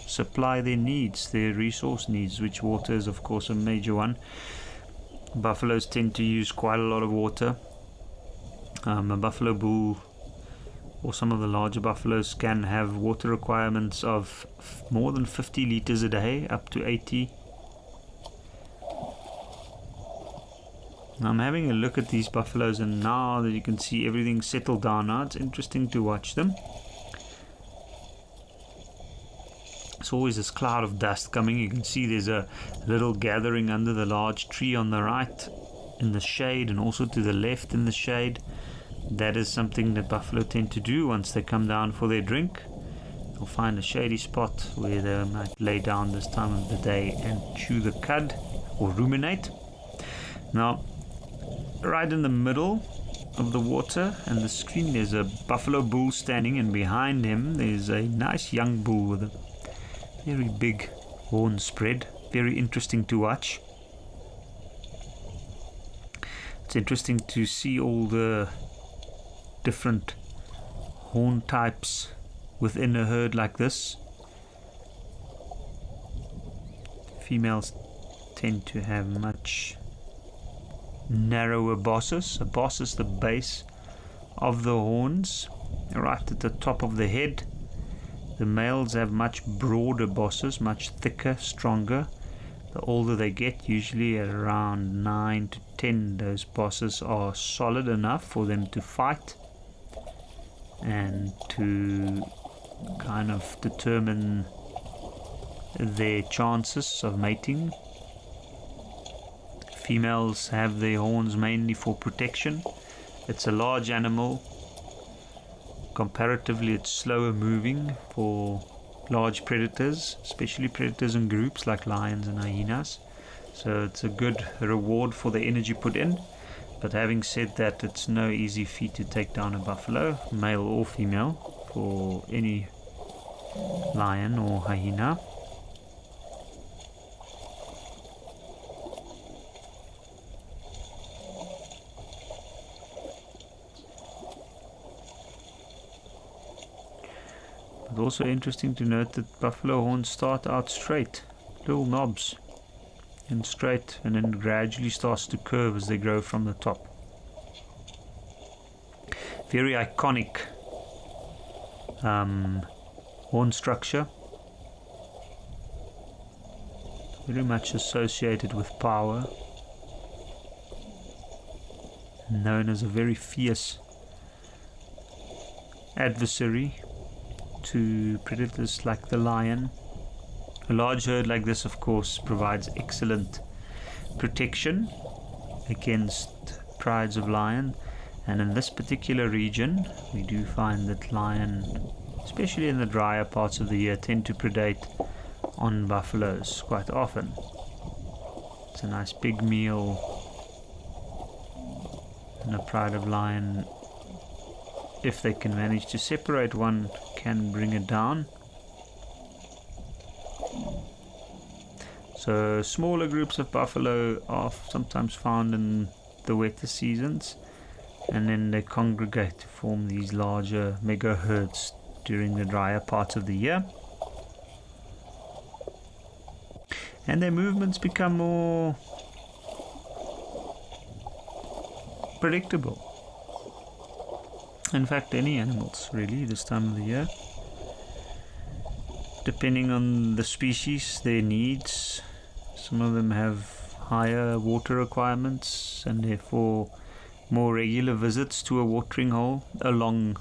supply their needs, their resource needs, which water is of course a major one. Buffaloes tend to use quite a lot of water. A buffalo bull or some of the larger buffaloes can have water requirements of more than 50 liters a day, up to 80. I'm having a look at these buffaloes, and now that you can see everything settled down now, it's interesting to watch them. There's always this cloud of dust coming. You can see there's a little gathering under the large tree on the right in the shade, and also to the left in the shade. That is something that buffalo tend to do once they come down for their drink. They'll find a shady spot where they might lay down this time of the day and chew the cud or ruminate. Now, right in the middle of the water and the screen, there's a buffalo bull standing, and behind him there's a nice young bull with a very big horn spread. Very interesting to watch. It's interesting to see all the different horn types within a herd like this. Females tend to have much narrower bosses. A boss is the base of the horns, right at the top of the head. The males have much broader bosses, much thicker, stronger. The older they get, usually at around 9 to 10, those bosses are solid enough for them to fight and to kind of determine their chances of mating. Females have their horns mainly for protection. It's a large animal. Comparatively, it's slower moving for large predators, especially predators in groups like lions and hyenas. So it's a good reward for the energy put in. But having said that, it's no easy feat to take down a buffalo, male or female, for any lion or hyena. It's also interesting to note that buffalo horns start out straight, little knobs, and straight, and then gradually starts to curve as they grow from the top. Very iconic horn structure, very much associated with power, known as a very fierce adversary to predators like the lion. A large herd like this, of course, provides excellent protection against prides of lion, and in this particular region we do find that lion, especially in the drier parts of the year, tend to predate on buffaloes quite often. It's a nice big meal, and a pride of lion, if they can manage to separate one, can bring it down. So smaller groups of buffalo are sometimes found in the wetter seasons, and then they congregate to form these larger mega herds during the drier parts of the year. And their movements become more predictable. In fact, any animals really this time of the year, depending on the species, their needs. Some of them have higher water requirements and therefore more regular visits to a watering hole along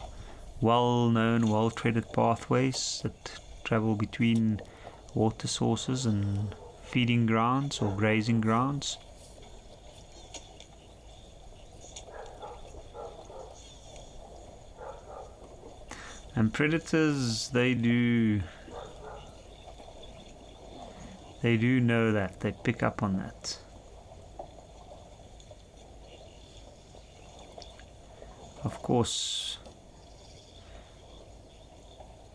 well-known, well-treaded pathways that travel between water sources and feeding grounds or grazing grounds. And predators, they do know that. They pick up on that. Of course,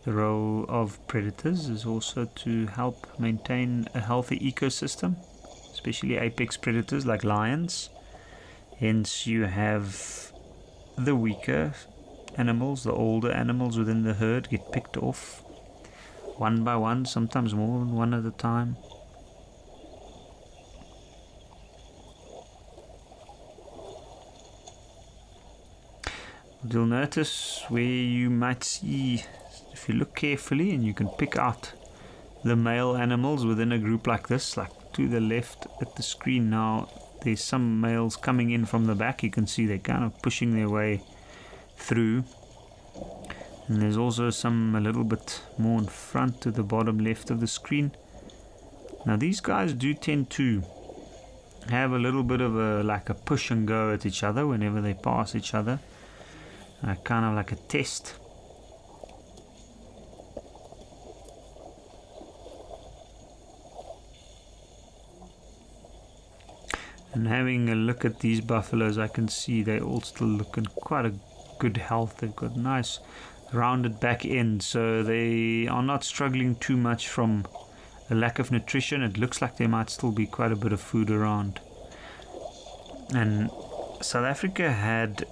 the role of predators is also to help maintain a healthy ecosystem, especially apex predators like lions. Hence you have the weaker animals, the older animals within the herd get picked off one by one, sometimes more than one at a time. You'll notice where you might see, if you look carefully and you can pick out the male animals within a group like this, like to the left at the screen now, There's some males coming in from the back. You can see they're kind of pushing their way through. And there's also some a little bit more in front to the bottom left of the screen. Now these guys do tend to have a little bit of a push and go at each other whenever they pass each other. Kind of like a test. And having a look at these buffaloes, I can see they all still look in quite a good health. They've got nice rounded back end, so they are not struggling too much from a lack of nutrition. It looks like there might still be quite a bit of food around. And South Africa had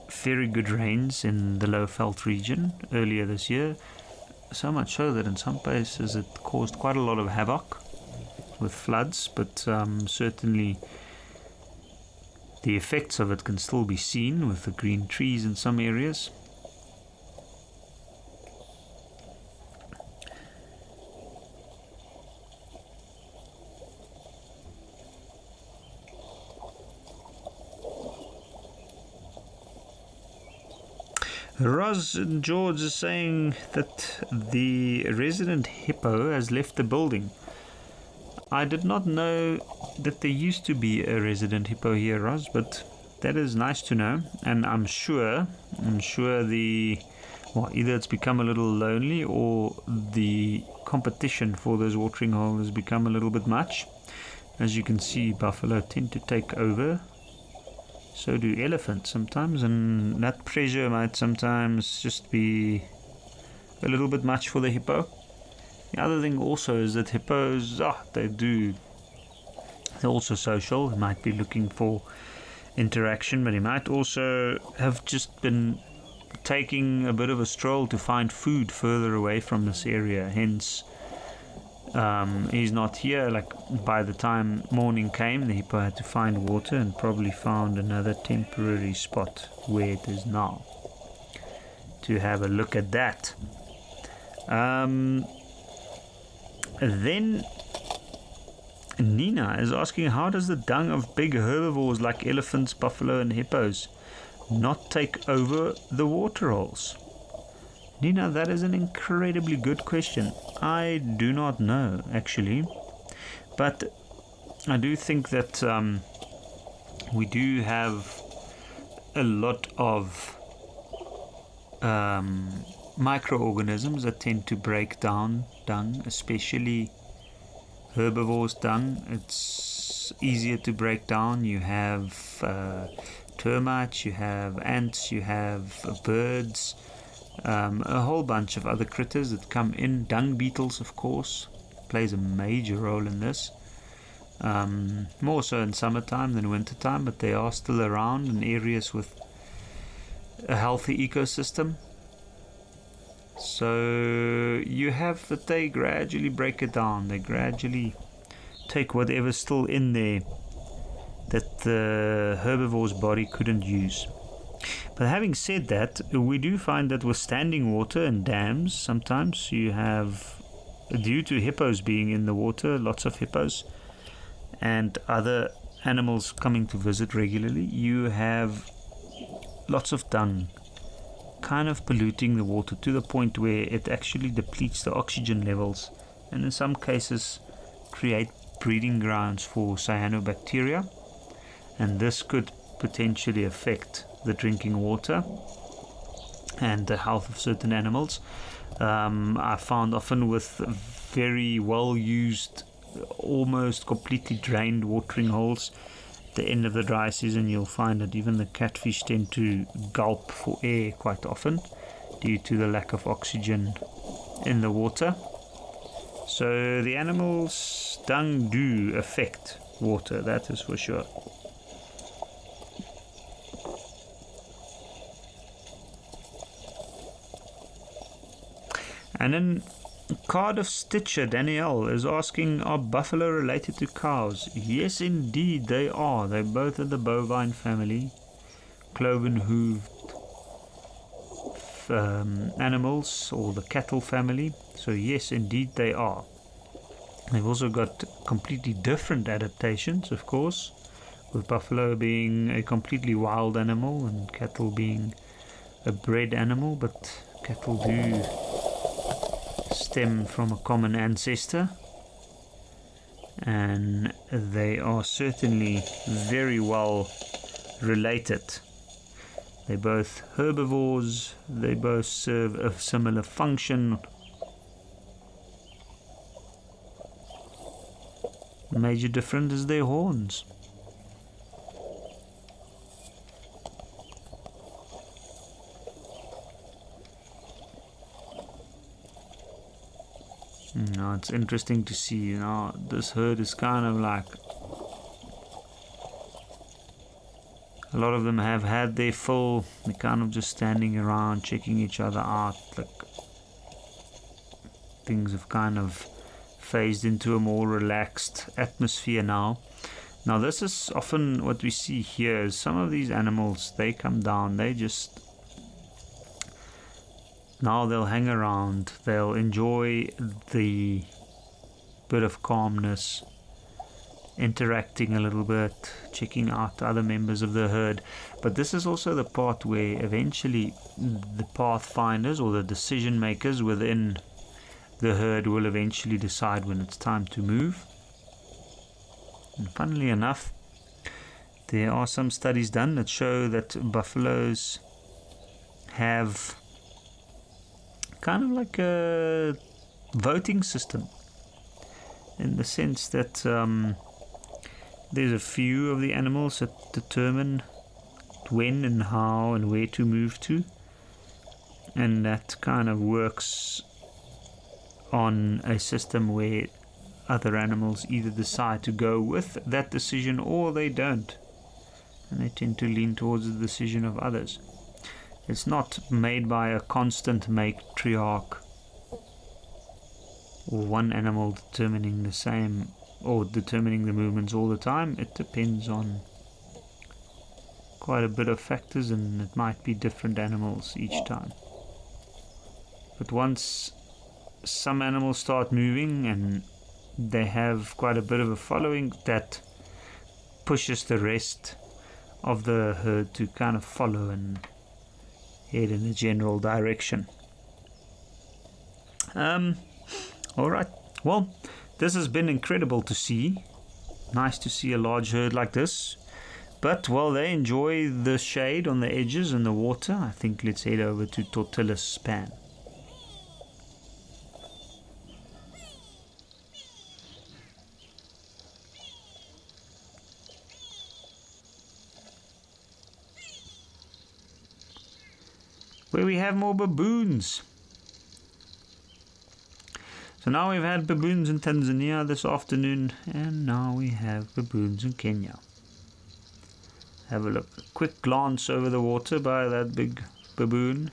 very good rains in the low-veld region earlier this year, so much so that in some places it caused quite a lot of havoc with floods, but certainly the effects of it can still be seen with the green trees in some areas. Roz and George is saying that the resident hippo has left the building. I did not know that there used to be a resident hippo here, Roz, but that is nice to know. And I'm sure either it's become a little lonely or the competition for those watering holes has become a little bit much. As you can see, buffalo tend to take over. So do elephants sometimes, and that pressure might sometimes just be a little bit much for the hippo. The other thing also is that hippos, they're also social. They might be looking for interaction, but he might also have just been taking a bit of a stroll to find food further away from this area. Hence, he's not here. Like by the time morning came, the hippo had to find water and probably found another temporary spot where it is now to have a look at that. Then Nina is asking, how does the dung of big herbivores like elephants, buffalo and hippos not take over the waterholes? Nina, that is an incredibly good question. I do not know, actually. But I do think that we do have a lot of microorganisms that tend to break down dung, especially herbivores' dung. It's easier to break down. You have termites, you have ants, you have birds, a whole bunch of other critters that come in. Dung beetles, of course, plays a major role in this. More so in summertime than wintertime, but they are still around in areas with a healthy ecosystem. So you have that they gradually break it down. They gradually take whatever's still in there that the herbivore's body couldn't use. But having said that, we do find that with standing water and dams, sometimes you have, due to hippos being in the water, lots of hippos and other animals coming to visit regularly, you have lots of dung kind of polluting the water to the point where it actually depletes the oxygen levels, and in some cases create breeding grounds for cyanobacteria, and this could potentially affect the drinking water and the health of certain animals. I found often with very well used, almost completely drained watering holes, the end of the dry season, you'll find that even the catfish tend to gulp for air quite often due to the lack of oxygen in the water. So the animals' dung do affect water, that is for sure. And then Cardiff Stitcher Danielle is asking, are buffalo related to cows? Yes, indeed they are. They're both of the bovine family, cloven-hooved animals, or the cattle family. So yes, indeed they are. They've also got completely different adaptations, of course. with buffalo being a completely wild animal and cattle being a bred animal, but cattle do stem from a common ancestor, and they are certainly very well related. They're both herbivores, they both serve a similar function. The major difference is their horns. Now it's interesting to see, this herd is kind of like, a lot of them have had their fill. They're kind of just standing around checking each other out. Like, things have kind of phased into a more relaxed atmosphere now. Now this is often what we see here, is some of these animals, they come down, now they'll hang around, they'll enjoy the bit of calmness, interacting a little bit, checking out other members of the herd. But this is also the part where eventually the pathfinders or the decision makers within the herd will eventually decide when it's time to move. And funnily enough, there are some studies done that show that buffaloes have kind of like a voting system, in the sense that there's a few of the animals that determine when and how and where to move to, and that kind of works on a system where other animals either decide to go with that decision or they don't, and they tend to lean towards the decision of others. It's not made by a constant matriarch or one animal determining the same or determining the movements all the time. It depends on quite a bit of factors, and it might be different animals each time. But once some animals start moving and they have quite a bit of a following, that pushes the rest of the herd to kind of follow and head in a general direction. Alright, well, this has been incredible to see. Nice to see a large herd like this. But while they enjoy the shade on the edges and the water, I think let's head over to Tortilla's span. Where we have more baboons. So now we've had baboons in Tanzania this afternoon, and now we have baboons in Kenya. Have a look, a quick glance over the water by that big baboon.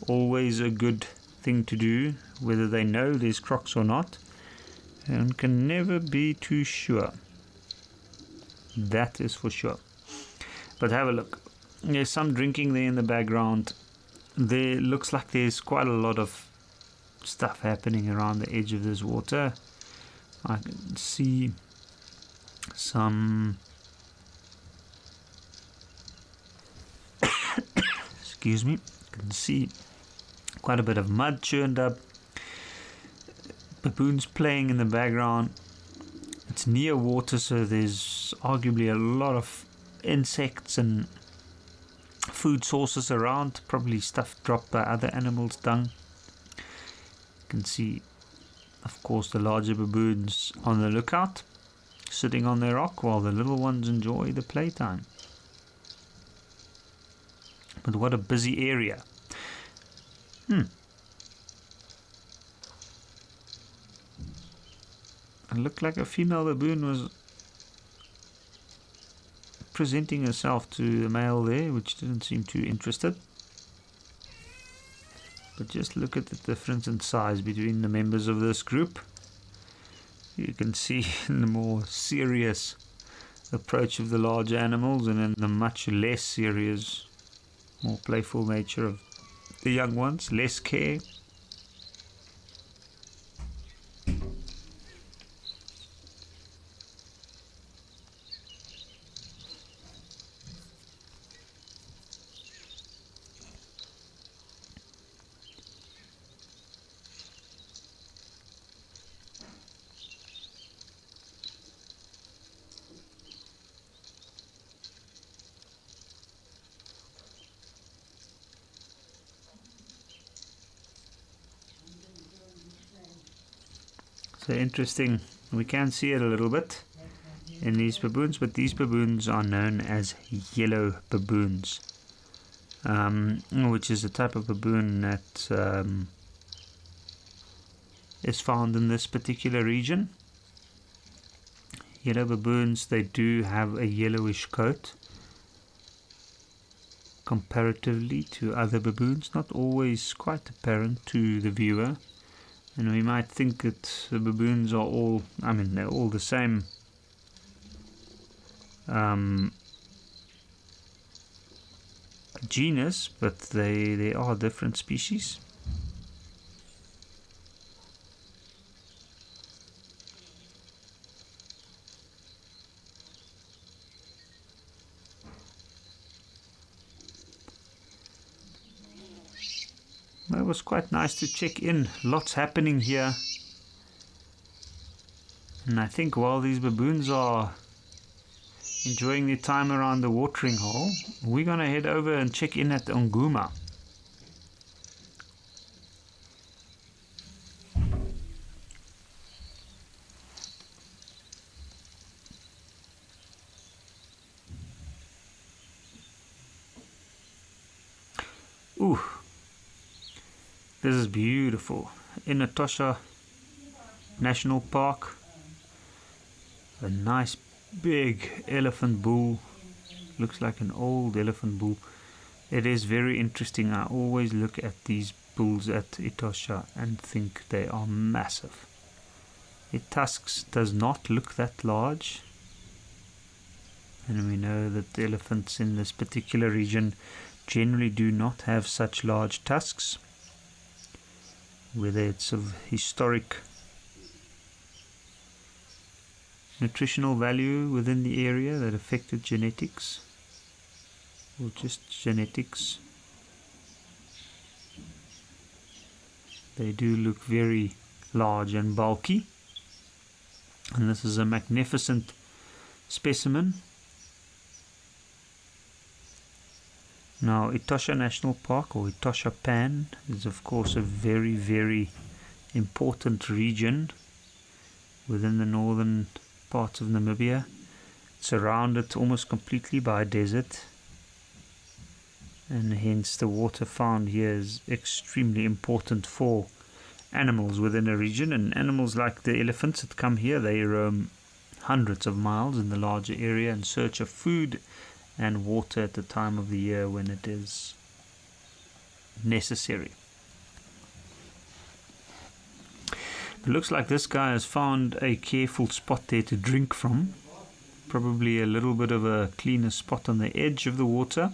Always a good thing to do, whether they know there's crocs or not, and can never be too sure. That is for sure. But have a look. There's some drinking there in the background. There looks like there's quite a lot of stuff happening around the edge of this water. I can see some excuse me, I can see quite a bit of mud churned up, baboons playing in the background. It's near water, so there's arguably a lot of insects and food sources around, probably stuff dropped by other animals' dung. You can see, of course, the larger baboons on the lookout, sitting on their rock while the little ones enjoy the playtime. But what a busy area. It looked like a female baboon was presenting herself to the male there, which didn't seem too interested. But just look at the difference in size between the members of this group. You can see in the more serious approach of the larger animals, and in the much less serious, more playful nature of the young ones, less care. So interesting. We can see it a little bit in these baboons, but these baboons are known as yellow baboons, which is a type of baboon that is found in this particular region. Yellow baboons, they do have a yellowish coat comparatively to other baboons, not always quite apparent to the viewer, and we might think that the baboons are all, they're all the same genus, but they are different species. It was quite nice to check in. Lots happening here. And I think while these baboons are enjoying their time around the watering hole, we're going to head over and check in at the Onguma. Ooh. This is beautiful. In Etosha National Park, a nice big elephant bull. Looks like an old elephant bull. It is very interesting. I always look at these bulls at Etosha and think they are massive. Their tusks does not look that large, and we know that the elephants in this particular region generally do not have such large tusks. Whether it's of historic nutritional value within the area that affected genetics, or just genetics, they do look very large and bulky. And this is a magnificent specimen. Now, Etosha National Park, or Etosha Pan, is of course a very, very important region within the northern parts of Namibia. It's surrounded almost completely by desert, and hence the water found here is extremely important for animals within a region. And animals like the elephants that come here, they roam hundreds of miles in the larger area in search of food and water at the time of the year when it is necessary. It looks like this guy has found a careful spot there to drink from. Probably a little bit of a cleaner spot on the edge of the water.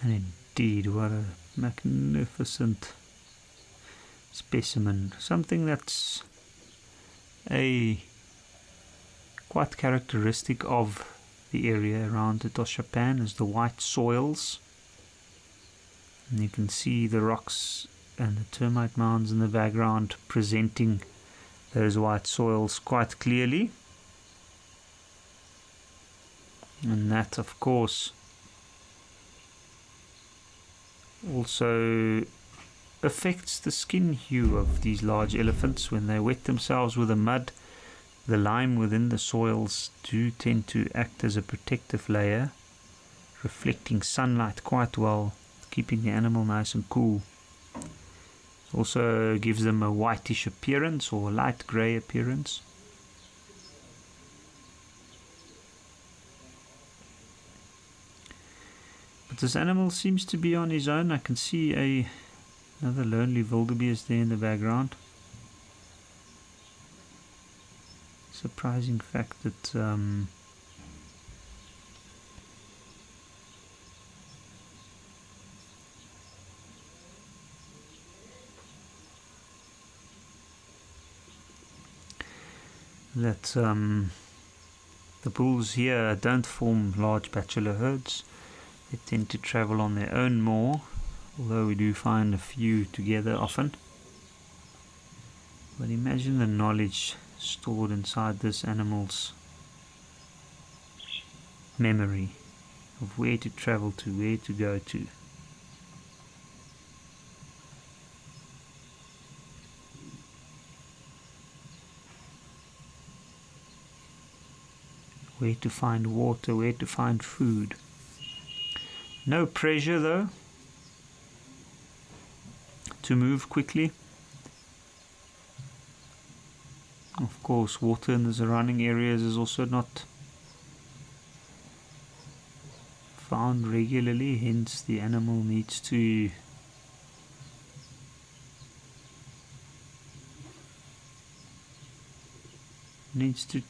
And indeed, what a magnificent specimen. Something that's quite characteristic of the area around Etosha Pan is the white soils. And you can see the rocks and the termite mounds in the background presenting those white soils quite clearly. And that, of course, also affects the skin hue of these large elephants. When they wet themselves with the mud, the lime within the soils do tend to act as a protective layer, reflecting sunlight quite well, keeping the animal nice and cool. It also gives them a whitish appearance or a light grey appearance. But this animal seems to be on his own. I can see another lonely wildebeest there in the background. Surprising fact that the bulls here don't form large bachelor herds. They tend to travel on their own more, although we do find a few together often. But imagine the knowledge stored inside this animal's memory of where to travel to, where to go to. Where to find water, where to find food. No pressure though to move quickly. Of course, water in the surrounding areas is also not found regularly, hence the animal needs to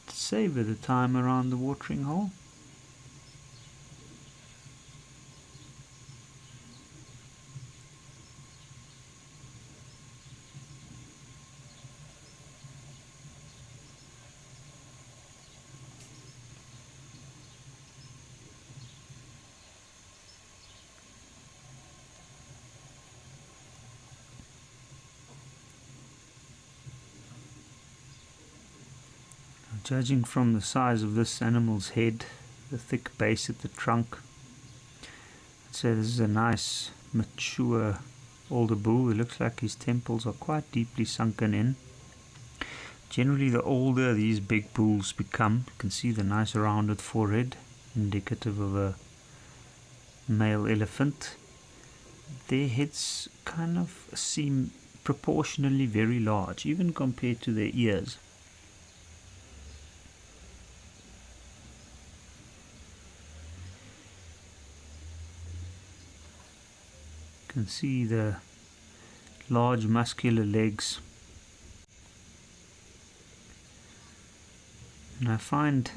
savor the time around the watering hole. Judging from the size of this animal's head, the thick base at the trunk, I'd say this is a nice, mature older bull. It looks like his temples are quite deeply sunken in. Generally, the older these big bulls become, you can see the nice rounded forehead, indicative of a male elephant. Their heads kind of seem proportionally very large, even compared to their ears. Can see the large muscular legs, and I find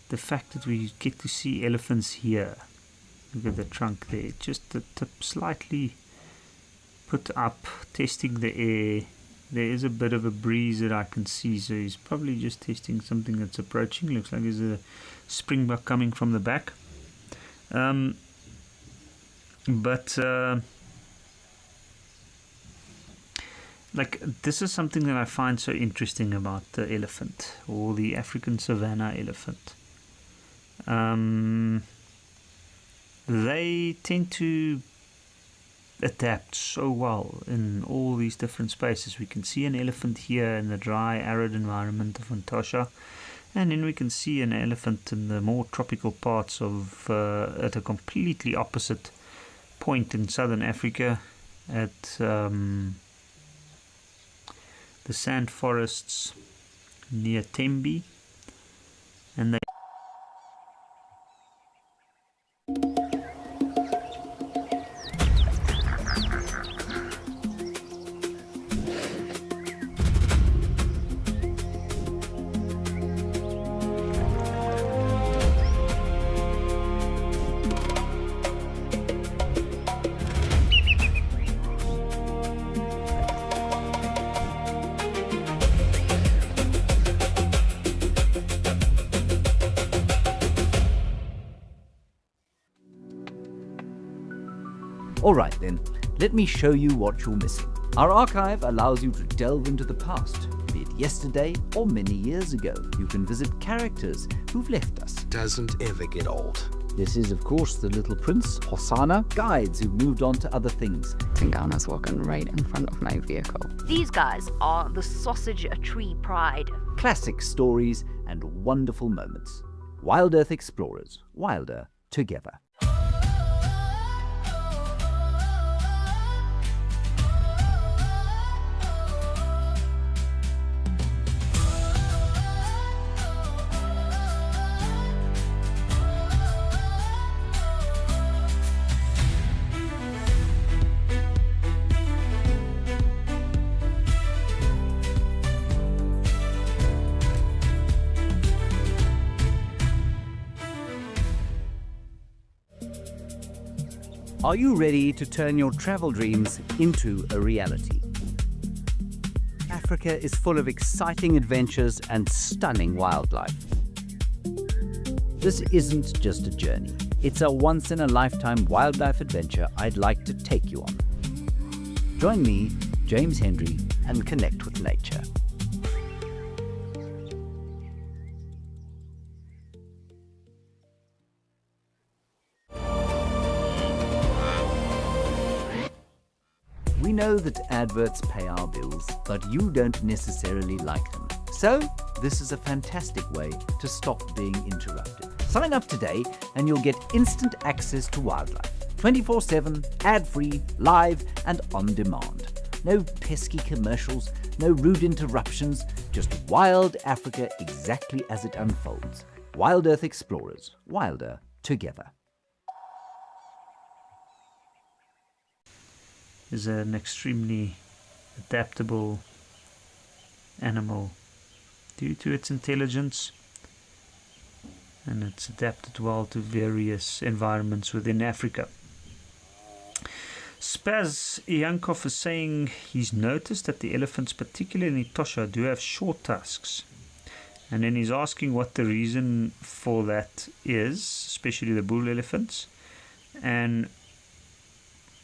the fact that we get to see elephants here, look at the trunk there, just the tip slightly put up, testing the air. There is a bit of a breeze that I can see, so he's probably just testing something that's approaching. Looks like there's a springbuck coming from the back. Like, this is something that I find so interesting about the elephant, or the African savanna elephant. They tend to adapt so well in all these different spaces. We can see an elephant here in the dry, arid environment of Antosha, and then we can see an elephant in the more tropical parts of at a completely opposite point in southern Africa, at the sand forests near Tembe, and they Alright then, let me show you what you're missing. Our archive allows you to delve into the past, be it yesterday or many years ago. You can visit characters who've left us. Doesn't ever get old. This is, of course, the Little Prince, Hosanna, guides who've moved on to other things. Tingana's walking right in front of my vehicle. These guys are the sausage tree pride. Classic stories and wonderful moments. Wild Earth Explorers, wilder together. Are you ready to turn your travel dreams into a reality? Africa is full of exciting adventures and stunning wildlife. This isn't just a journey. It's a once-in-a-lifetime wildlife adventure I'd like to take you on. Join me, James Hendry, and connect with nature. We know that adverts pay our bills, but you don't necessarily like them. So, this is a fantastic way to stop being interrupted. Sign up today and you'll get instant access to wildlife. 24/7, ad-free, live and on demand. No pesky commercials, no rude interruptions, just wild Africa exactly as it unfolds. Wild Earth Explorers, wilder together. Is an extremely adaptable animal due to its intelligence, and it's adapted well to various environments within Africa. Spaz Iankov is saying he's noticed that the elephants, particularly Tosha, do have short tusks, and then he's asking what the reason for that is, especially the bull elephants, and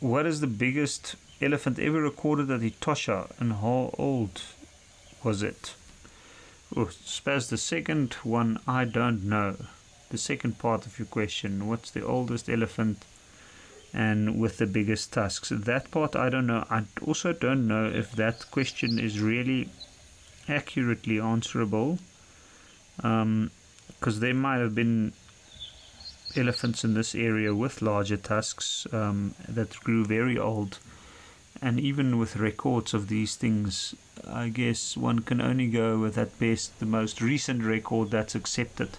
what is the biggest elephant ever recorded at Etosha, and how old was it? Oh, Spaz, the second one I don't know. The second part of your question, what's the oldest elephant and with the biggest tusks? That part I don't know. I also don't know if that question is really accurately answerable, because there might have been elephants in this area with larger tusks that grew very old, and even with records of these things, I guess one can only go with at best the most recent record that's accepted.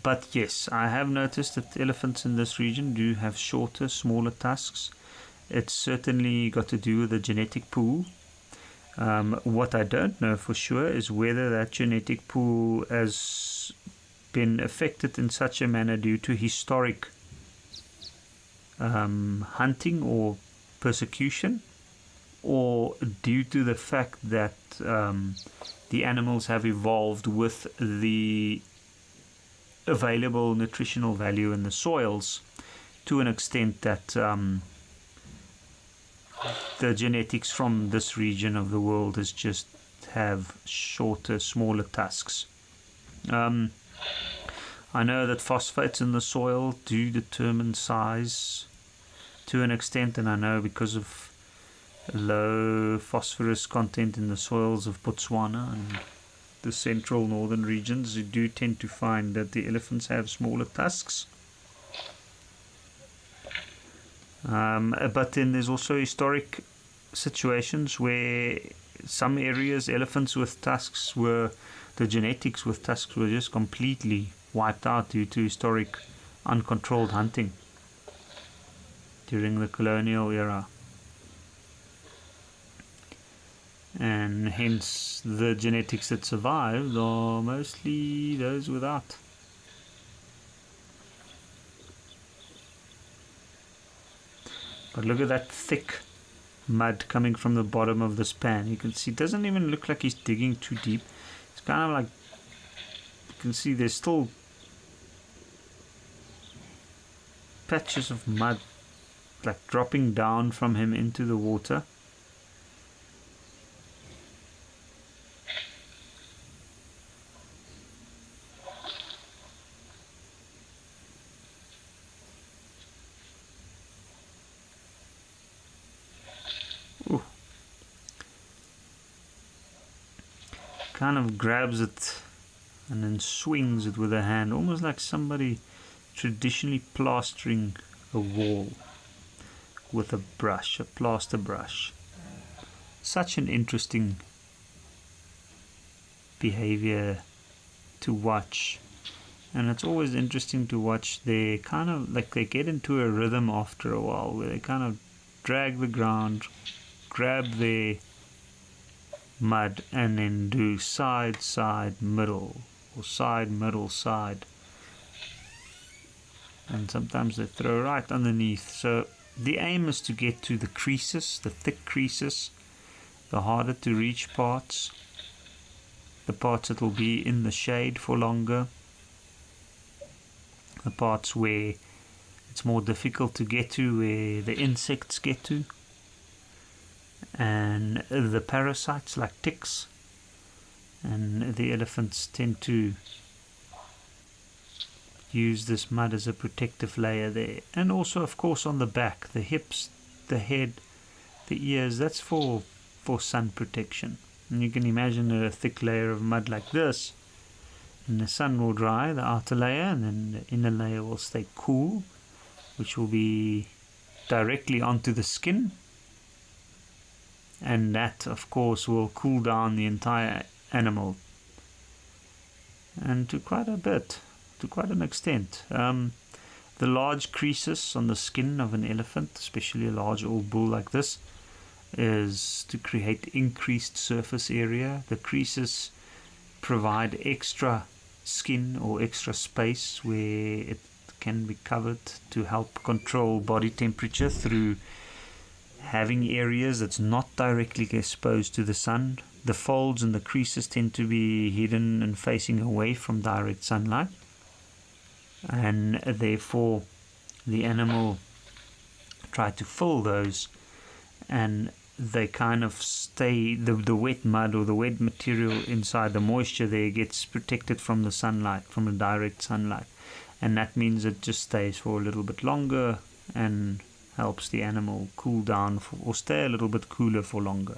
But yes, I have noticed that elephants in this region do have shorter, smaller tusks. It's certainly got to do with the genetic pool. What I don't know for sure is whether that genetic pool has been affected in such a manner due to historic hunting or persecution, or due to the fact that the animals have evolved with the available nutritional value in the soils to an extent that the genetics from this region of the world is just have shorter, smaller tusks. I know that phosphates in the soil do determine size to an extent, and I know because of low phosphorus content in the soils of Botswana and the central northern regions, you do tend to find that the elephants have smaller tusks. But then there's also historic situations where some areas, elephants with tusks were, the genetics with tusks were just completely wiped out due to historic uncontrolled hunting during the colonial era, and hence the genetics that survived are mostly those without. But look at that thick mud coming from the bottom of this pan. You can see it doesn't even look like he's digging too deep. It's kind of like, you can see there's still patches of mud like dropping down from him into the water. Ooh. Kind of grabs it and then swings it with a hand, almost like somebody traditionally plastering a wall with a brush, a plaster brush. Such an interesting behavior to watch, and it's always interesting to watch. They kind of like, they get into a rhythm after a while where they kind of drag the ground, grab their mud, and then do side, side, middle, or side, middle, side, and sometimes they throw right underneath. So the aim is to get to the creases, the thick creases, the harder to reach parts, the parts that will be in the shade for longer, the parts where it's more difficult to get to, where the insects get to, and the parasites like ticks, and the elephants tend to use this mud as a protective layer there. And also, of course, on the back, the hips, the head, the ears, that's for sun protection. And you can imagine a thick layer of mud like this, and the sun will dry the outer layer, and then the inner layer will stay cool, which will be directly onto the skin, and that of course will cool down the entire animal, and to quite a bit, to quite an extent. The large creases on the skin of an elephant, especially a large old bull like this, is to create increased surface area. The creases provide extra skin or extra space where it can be covered to help control body temperature through having areas that's not directly exposed to the sun. The folds and the creases tend to be hidden and facing away from direct sunlight, and therefore the animal try to fill those, and they kind of stay, the wet mud or the wet material inside the moisture there gets protected from the sunlight, from the direct sunlight, and that means it just stays for a little bit longer and helps the animal cool down or stay a little bit cooler for longer.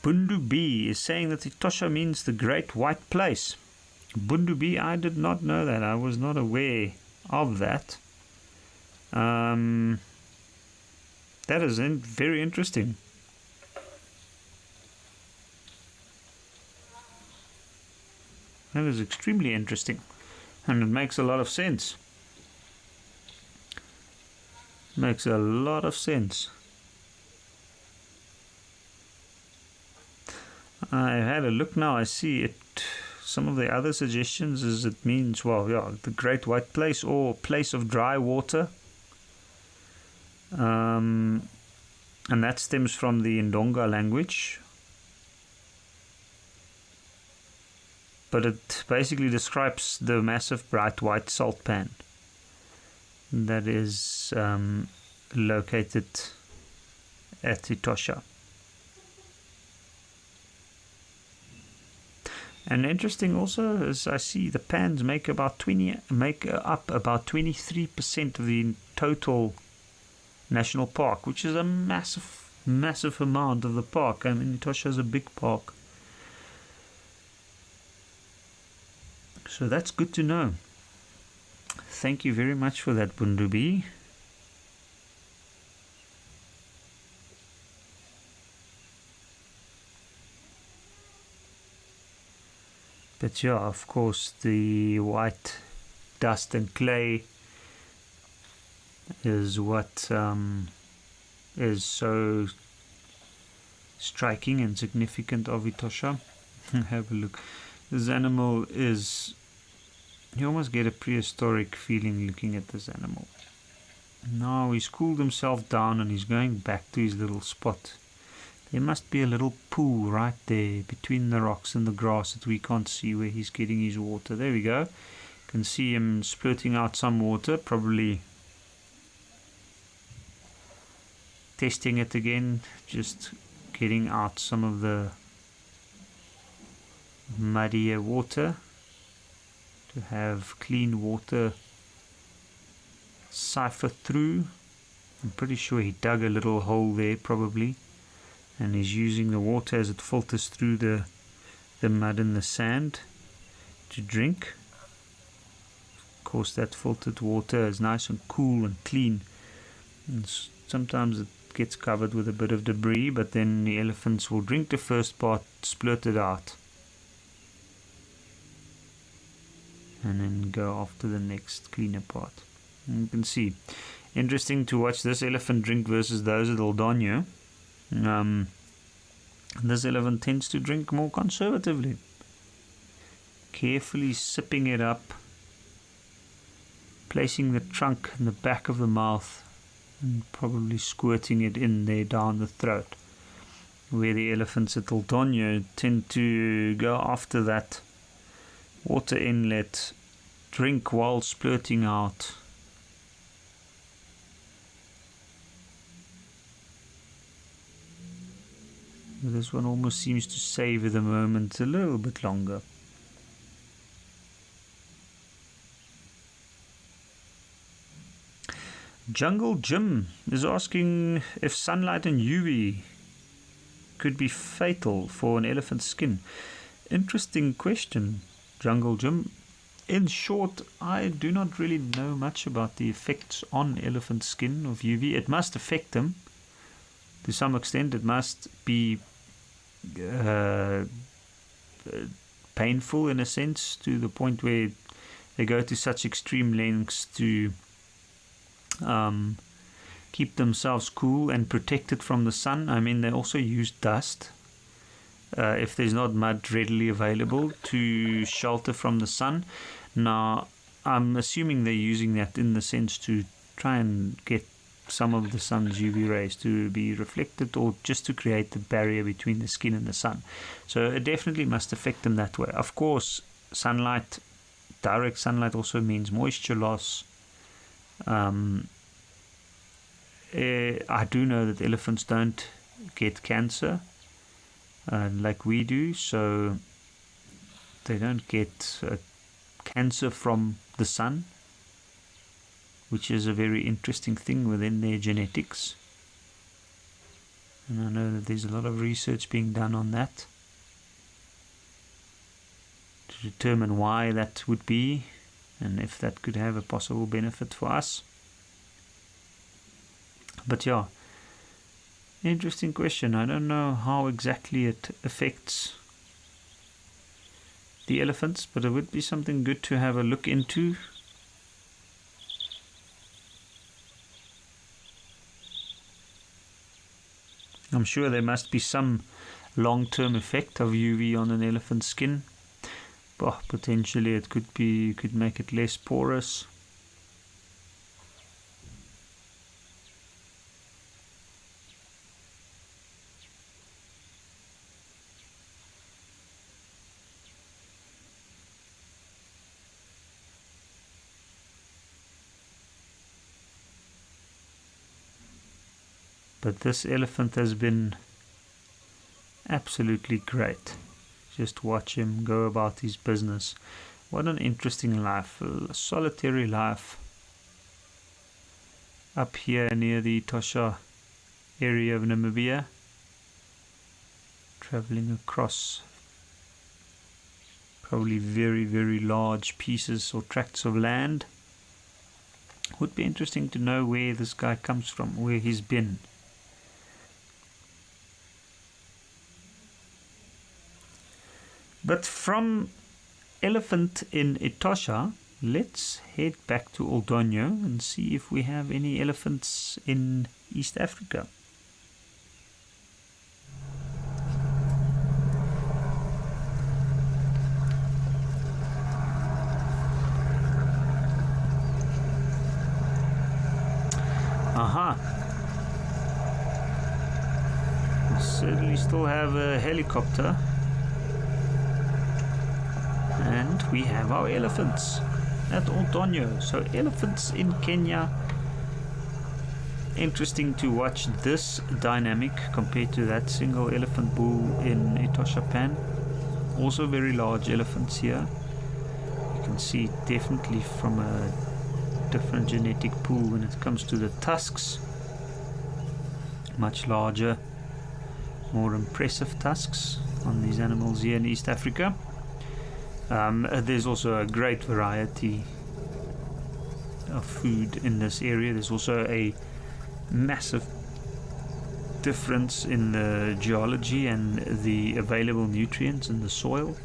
Bundu B is saying that Etosha means the great white place. Bundu B, I did not know that. I was not aware of that. That is very interesting. That is extremely interesting, and it makes a lot of sense. Makes a lot of sense. I had a look now. I see it. Some of the other suggestions is it means, well, yeah, the Great White Place or place of dry water. And that stems from the Ndonga language. But it basically describes the massive bright white salt pan that is located at Etosha. And interesting also is I see the pans make up about 23% of the total national park, which is a massive amount of the park. I mean, Etosha is a big park. So that's good to know. Thank you very much for that, Bundubi. But yeah, of course, the white dust and clay is what is so striking and significant of Etosha. Have a look. This animal is, you almost get a prehistoric feeling looking at this animal. Now he's cooled himself down and he's going back to his little spot. There must be a little pool right there between the rocks and the grass that we can't see where he's getting his water. There we go. You can see him splurting out some water, probably testing it again, just getting out some of the muddier water to have clean water siphon through. I'm pretty sure he dug a little hole there probably, and he's using the water as it filters through the mud and the sand to drink. Of course, that filtered water is nice and cool and clean, and sometimes it gets covered with a bit of debris, but then the elephants will drink the first part, splurt it out, and then go off to the next cleaner part. And you can see, interesting to watch this elephant drink versus those at Eldonio. This elephant tends to drink more conservatively, carefully sipping it up, placing the trunk in the back of the mouth and probably squirting it in there down the throat. where the elephants at Oldonyo tend to go after that water inlet, drink while splurting out. This one almost seems to savor the moment a little bit longer. Jungle Jim is asking if sunlight and UV could be fatal for an elephant's skin. Interesting question, Jungle Jim. In short, I do not really know much about the effects on elephant skin of UV. It must affect them to some extent. It must be painful in a sense, to the point where they go to such extreme lengths to keep themselves cool and protected from the sun. I mean, they also use dust if there's not mud readily available to shelter from the sun. Now, I'm assuming they're using that in the sense to try and get some of the sun's UV rays to be reflected, or just to create the barrier between the skin and the sun. So it definitely must affect them that way. Of course, sunlight, direct sunlight, also means moisture loss. I do know that elephants don't get cancer like we do, so they don't get cancer from the sun, which is a very interesting thing within their genetics. And I know that there's a lot of research being done on that to determine why that would be and if that could have a possible benefit for us. But yeah, interesting question. I don't know how exactly it affects the elephants, but it would be something good to have a look into. I'm sure there must be some long-term effect of UV on an elephant's skin. But potentially it could be, you could make it less porous. But this elephant has been absolutely great. Just watch him go about his business. What an interesting life, a solitary life. Up here near the Etosha area of Namibia. Traveling across probably very, very large pieces or tracts of land. Would be interesting to know where this guy comes from, where he's been. But from elephant in Etosha, let's head back to Oldonyo and see if we have any elephants in East Africa. Aha! We certainly still have a helicopter. And we have our elephants at Oldonyo. So elephants in Kenya. Interesting to watch this dynamic compared to that single elephant bull in Etosha Pan. Also very large elephants here. You can see definitely from a different genetic pool when it comes to the tusks. Much larger, more impressive tusks on these animals here in East Africa. There's also a great variety of food in this area. There's also a massive difference in the geology and the available nutrients in the soil.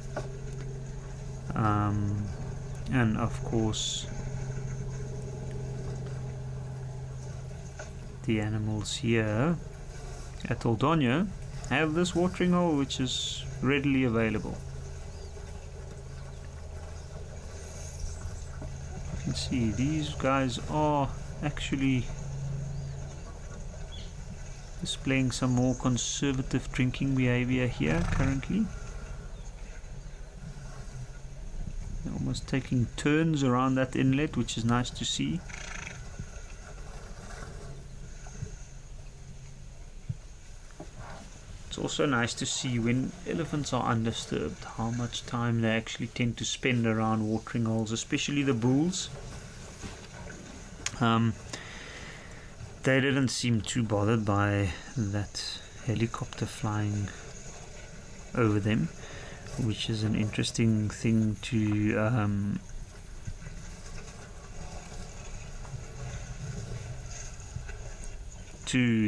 And of course, the animals here at Oldonyo have this watering hole which is readily available. You can see these guys are actually Displaying some more conservative drinking behavior here currently. They're almost taking turns around that inlet, which is nice to see. It's also nice to see when elephants are undisturbed how much time they actually tend to spend around watering holes, especially the bulls. They didn't seem too bothered by that helicopter flying over them, which is an interesting thing to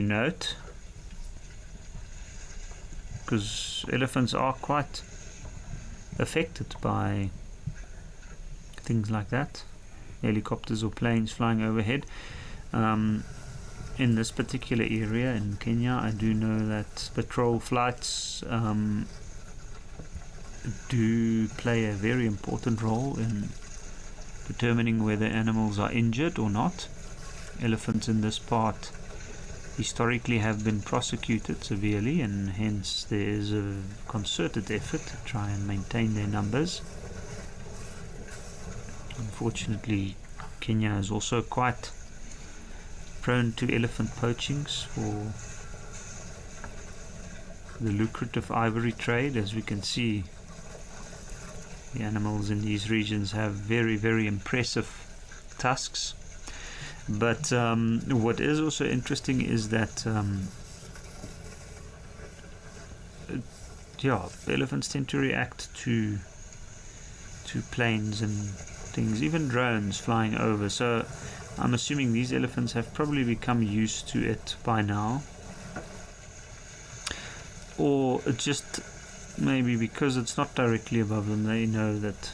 note, because elephants are quite affected by things like that, helicopters or planes flying overhead. In this particular area in Kenya, I do know that patrol flights do play a very important role in determining whether animals are injured or not. Elephants in this part historically have been prosecuted severely, and hence there is a concerted effort to try and maintain their numbers. Unfortunately, Kenya is also quite prone to elephant poachings for the lucrative ivory trade. As we can see, the animals in these regions have very, very impressive tusks. But what is also interesting is that elephants tend to react to planes and things, even drones flying over. So I'm assuming these elephants have probably become used to it by now, or just maybe because it's not directly above them, they know that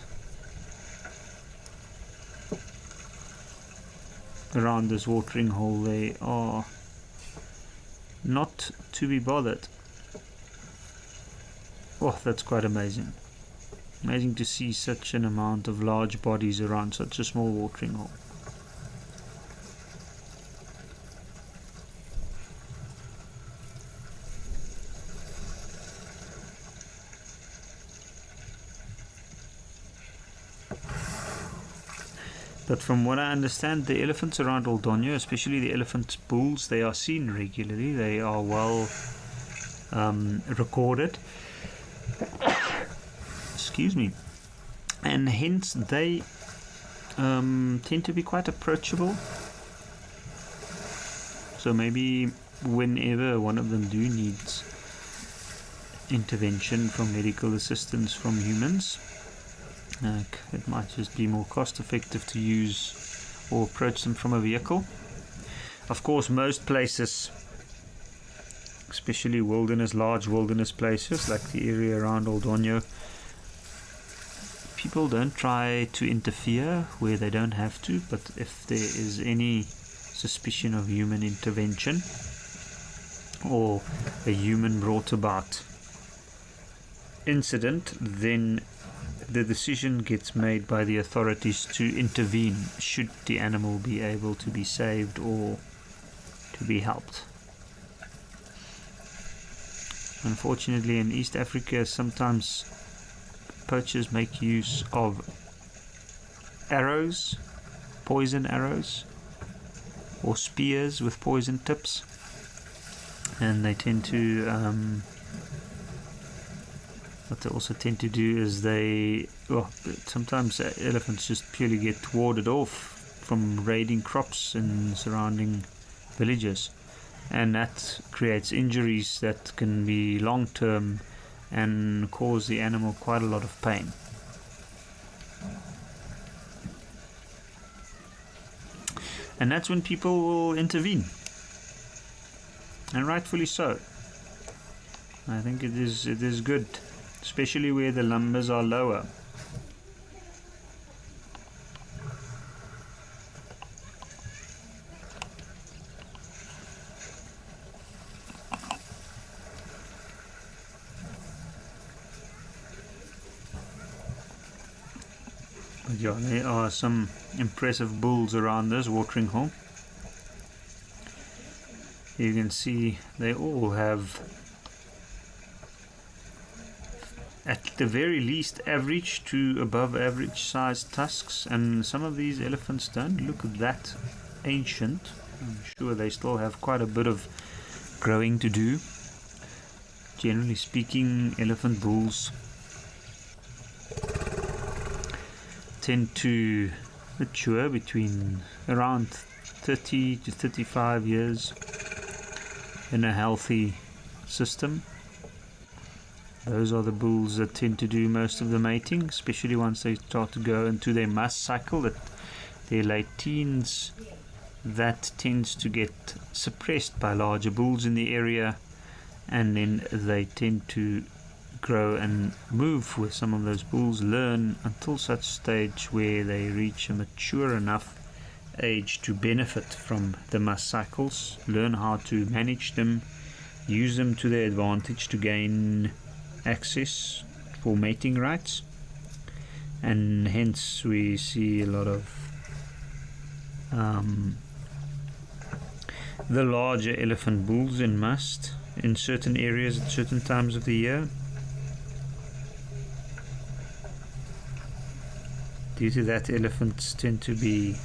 around this watering hole they are not to be bothered. Oh, that's quite amazing. Amazing to see such an amount of large bodies around such a small watering hole. But from what I understand, the elephants around Oldonyo, especially the elephant bulls, they are seen regularly. They are well recorded. Excuse me. And hence they tend to be quite approachable. So maybe whenever one of them do needs intervention from medical assistance from humans, it might just be more cost effective to use or approach them from a vehicle. Of course, most places, especially large wilderness places like the area around Oldonyo, people don't try to interfere where they don't have to, but if there is any suspicion of human intervention or a human brought about incident, then the decision gets made by the authorities to intervene should the animal be able to be saved or to be helped. Unfortunately, in East Africa, sometimes poachers make use of arrows, poison arrows, or spears with poison tips, and they tend to what they also tend to do is sometimes elephants just purely get warded off from raiding crops in surrounding villages, and that creates injuries that can be long term and cause the animal quite a lot of pain. And that's when people will intervene, and rightfully so. I think it is good, especially where the numbers are lower. But yeah, there are some impressive bulls around this watering hole. You can see they all have, at the very least, average to above average sized tusks, and some of these elephants don't look that ancient. I'm sure they still have quite a bit of growing to do. Generally speaking, elephant bulls tend to mature between around 30 to 35 years in a healthy system. Those are the bulls that tend to do most of the mating, especially once they start to go into their must cycle at their late teens. That tends to get suppressed by larger bulls in the area, and then they tend to grow and move where some of those bulls learn until such stage where they reach a mature enough age to benefit from the must cycles, learn how to manage them, use them to their advantage to gain access for mating rights, and hence we see a lot of the larger elephant bulls in must in certain areas at certain times of the year. Due to that, elephants tend to be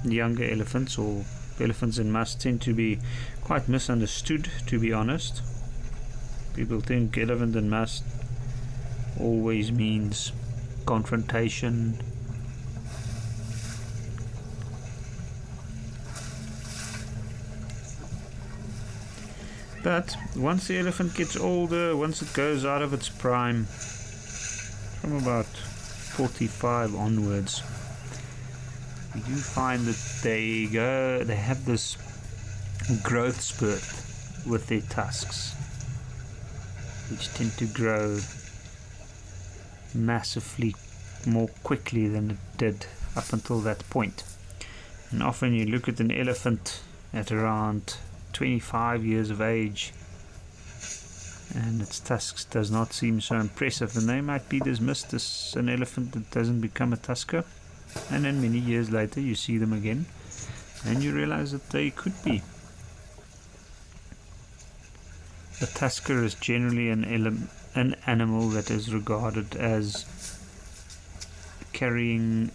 younger elephants, or elephants in must, tend to be quite misunderstood, to be honest. People think elephant in must always means confrontation, but once the elephant gets older, once it goes out of its prime, from about 45 onwards, you do find that they have this growth spurt with their tusks, which tend to grow massively more quickly than it did up until that point. And often you look at an elephant at around 25 years of age, and its tusks does not seem so impressive, and they might be dismissed as an elephant that doesn't become a tusker. And then many years later you see them again and you realize that they could be. A tusker is generally an animal that is regarded as carrying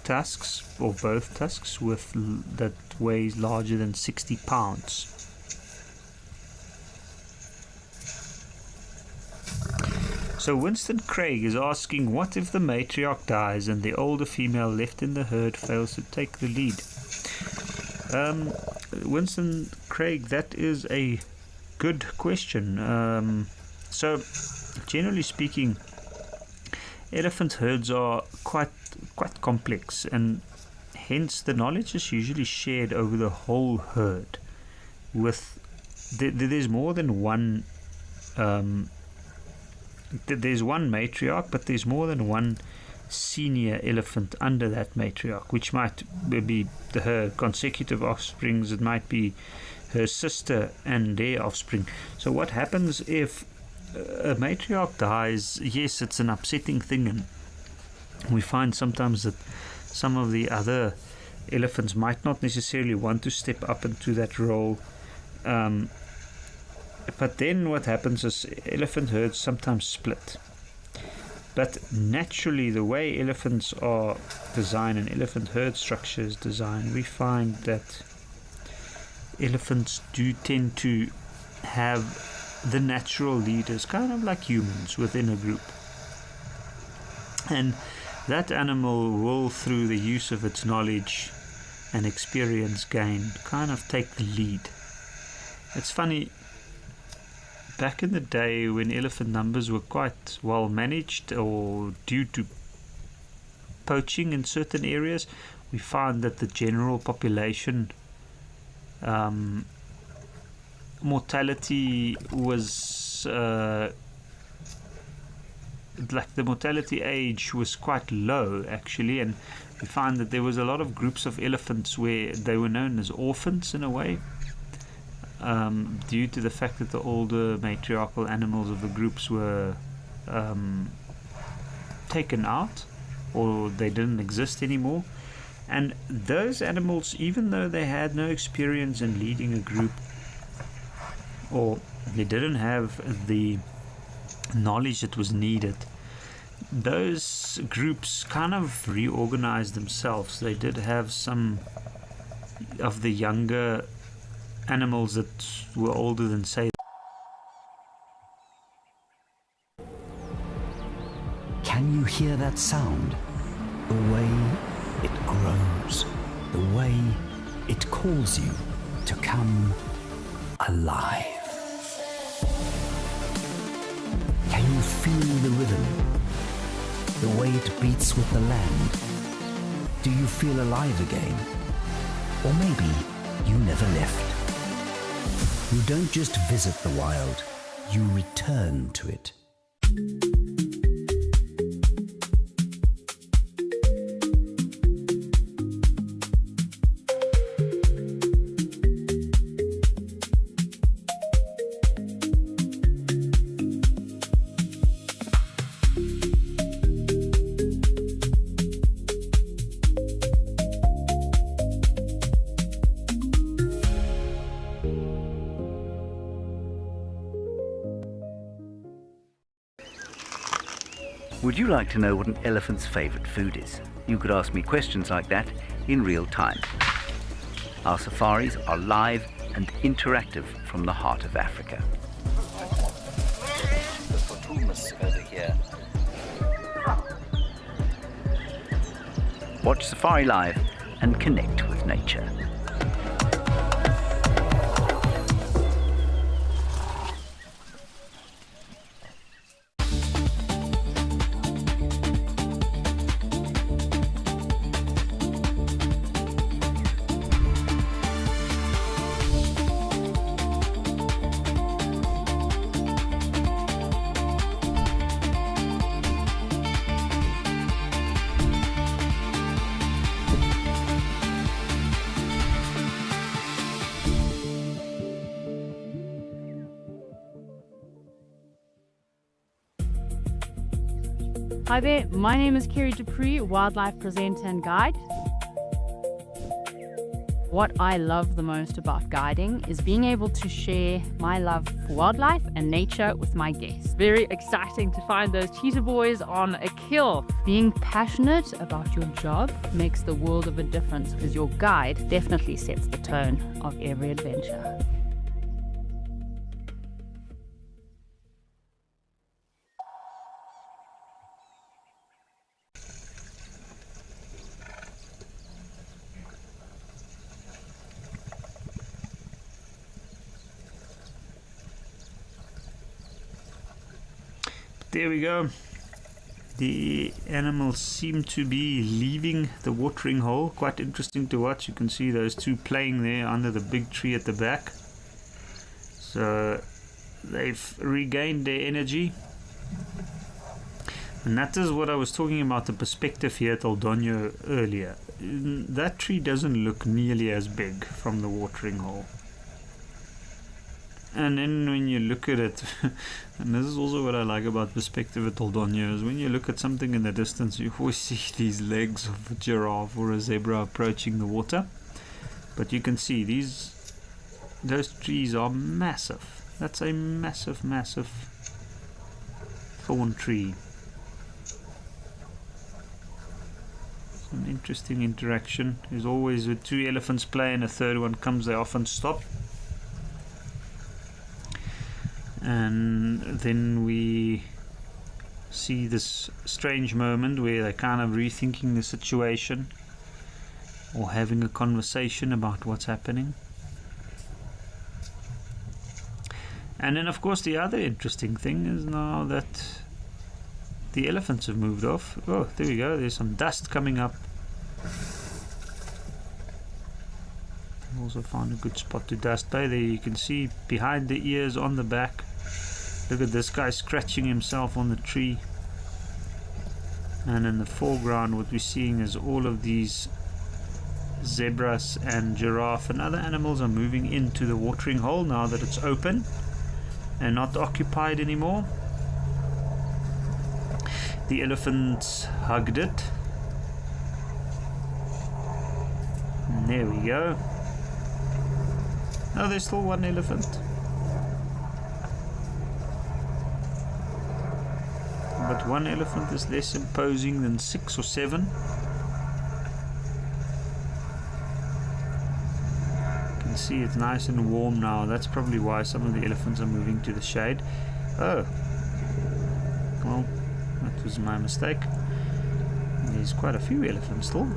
tusks, or both tusks, that weighs larger than 60 pounds. So Winston Craig is asking, what if the matriarch dies and the older female left in the herd fails to take the lead? Winston Craig, that is a good question. So generally speaking, elephant herds are quite complex, and hence the knowledge is usually shared over the whole herd. There's more than one. There's one matriarch, but there's more than one senior elephant under that matriarch, which might be her consecutive offsprings, it might be her sister and their offspring. So what happens if a matriarch dies? Yes, it's an upsetting thing, and we find sometimes that some of the other elephants might not necessarily want to step up into that role. But then what happens is elephant herds sometimes split. But naturally, the way elephants are designed and elephant herd structure is designed, we find that elephants do tend to have the natural leaders, kind of like humans within a group. And that animal will, through the use of its knowledge and experience gained, kind of take the lead. It's funny, back in the day when elephant numbers were quite well managed, or due to poaching in certain areas, we found that the general population mortality was like the mortality age was quite low actually, and we found that there was a lot of groups of elephants where they were known as orphans in a way, due to the fact that the older matriarchal animals of the groups were taken out, or they didn't exist anymore. And those animals, even though they had no experience in leading a group, or they didn't have the knowledge that was needed, those groups kind of reorganized themselves. They did have some of the younger animals that were older than, say, Can you hear that sound? The way it grows, the way it calls you to come alive. Can you feel the rhythm? The way it beats with the land? Do you feel alive again? Or maybe you never left. You don't just visit the wild, you return to it. Would you like to know what an elephant's favorite food is? You could ask me questions like that in real time. Our safaris are live and interactive from the heart of Africa. Over here. Watch Safari Live and connect with nature. Hi there, my name is Kerry Dupree, wildlife presenter and guide. What I love the most about guiding is being able to share my love for wildlife and nature with my guests. Very exciting to find those cheetah boys on a kill. Being passionate about your job makes the world of a difference, because your guide definitely sets the tone of every adventure. There we go. The animals seem to be leaving the watering hole. Quite interesting to watch. You can see those two playing there under the big tree at the back. So they've regained their energy. And that is what I was talking about, the perspective here at Aldonio earlier. That tree doesn't look nearly as big from the watering hole. And then when you look at it, and this is also what I like about perspective at Aldonio, is when you look at something in the distance, you always see these legs of a giraffe or a zebra approaching the water. But you can see those trees are massive. That's a massive, massive thorn tree. Some interesting interaction. There's always, with two elephants play and a third one comes, they often stop. And then we see this strange moment where they're kind of rethinking the situation or having a conversation about what's happening. And then of course the other interesting thing is now that the elephants have moved off. Oh, there we go, there's some dust coming up. Also found a good spot to dust by. There you can see behind the ears on the back. Look at this guy scratching himself on the tree. And in the foreground what we're seeing is all of these zebras and giraffe and other animals are moving into the watering hole now that it's open and not occupied anymore. The elephants hugged it. There we go. Oh, there's still one elephant. But one elephant is less imposing than 6 or 7. You can see it's nice and warm now. That's probably why some of the elephants are moving to the shade. Oh. Well, that was my mistake. There's quite a few elephants still.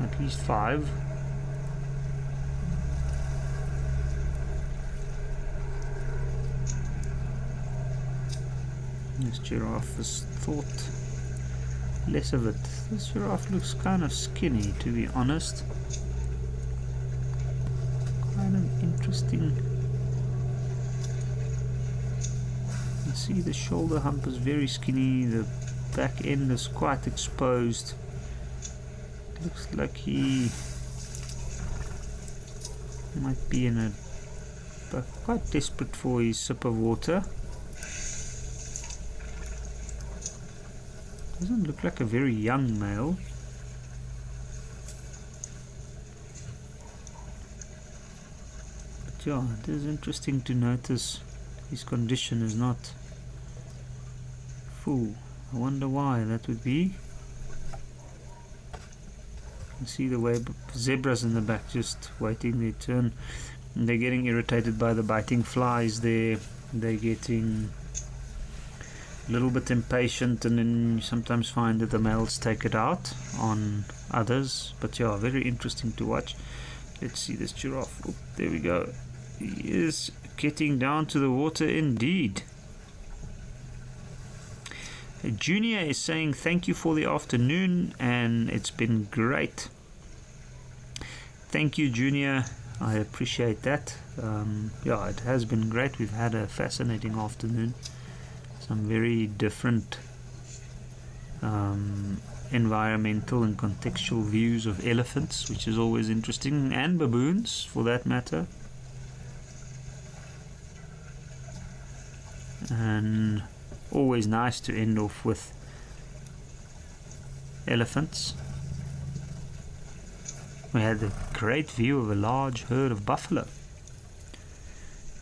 At least 5. This giraffe has thought less of it. This giraffe looks kind of skinny, to be honest. Quite an interesting. You see the shoulder hump is very skinny, the back end is quite exposed. Looks like he might be in a quite desperate for his sip of water. Doesn't look like a very young male. But yeah, it is interesting to notice his condition is not full. I wonder why that would be. You see the way zebras in the back just waiting their turn. And they're getting irritated by the biting flies there. They're getting a little bit impatient, and then you sometimes find that the males take it out on others. But yeah, very interesting to watch. Let's see this giraffe. Oh, there we go. He is getting down to the water indeed. Junior is saying thank you for the afternoon, and it's been great. Thank you, Junior. I appreciate that. Yeah, it has been great. We've had a fascinating afternoon. Some very different environmental and contextual views of elephants, which is always interesting, and baboons for that matter. And always nice to end off with elephants. We had a great view of a large herd of buffalo,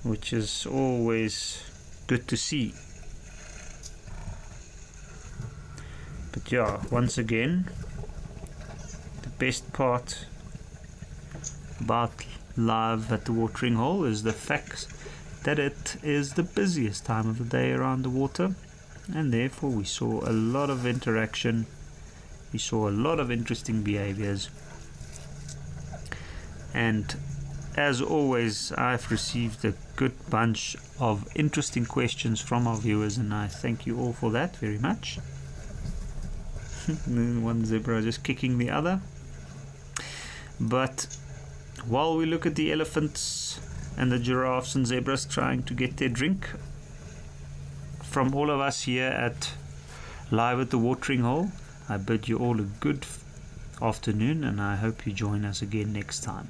which is always good to see. But yeah, once again, the best part about live at the watering hole is the fact that it is the busiest time of the day around the water, and therefore we saw a lot of interaction, we saw a lot of interesting behaviors, and as always I've received a good bunch of interesting questions from our viewers, and I thank you all for that very much. One zebra just kicking the other. But while we look at the elephants and the giraffes and zebras trying to get their drink, from all of us here at Live at the Watering Hole, I bid you all a good afternoon, and I hope you join us again next time.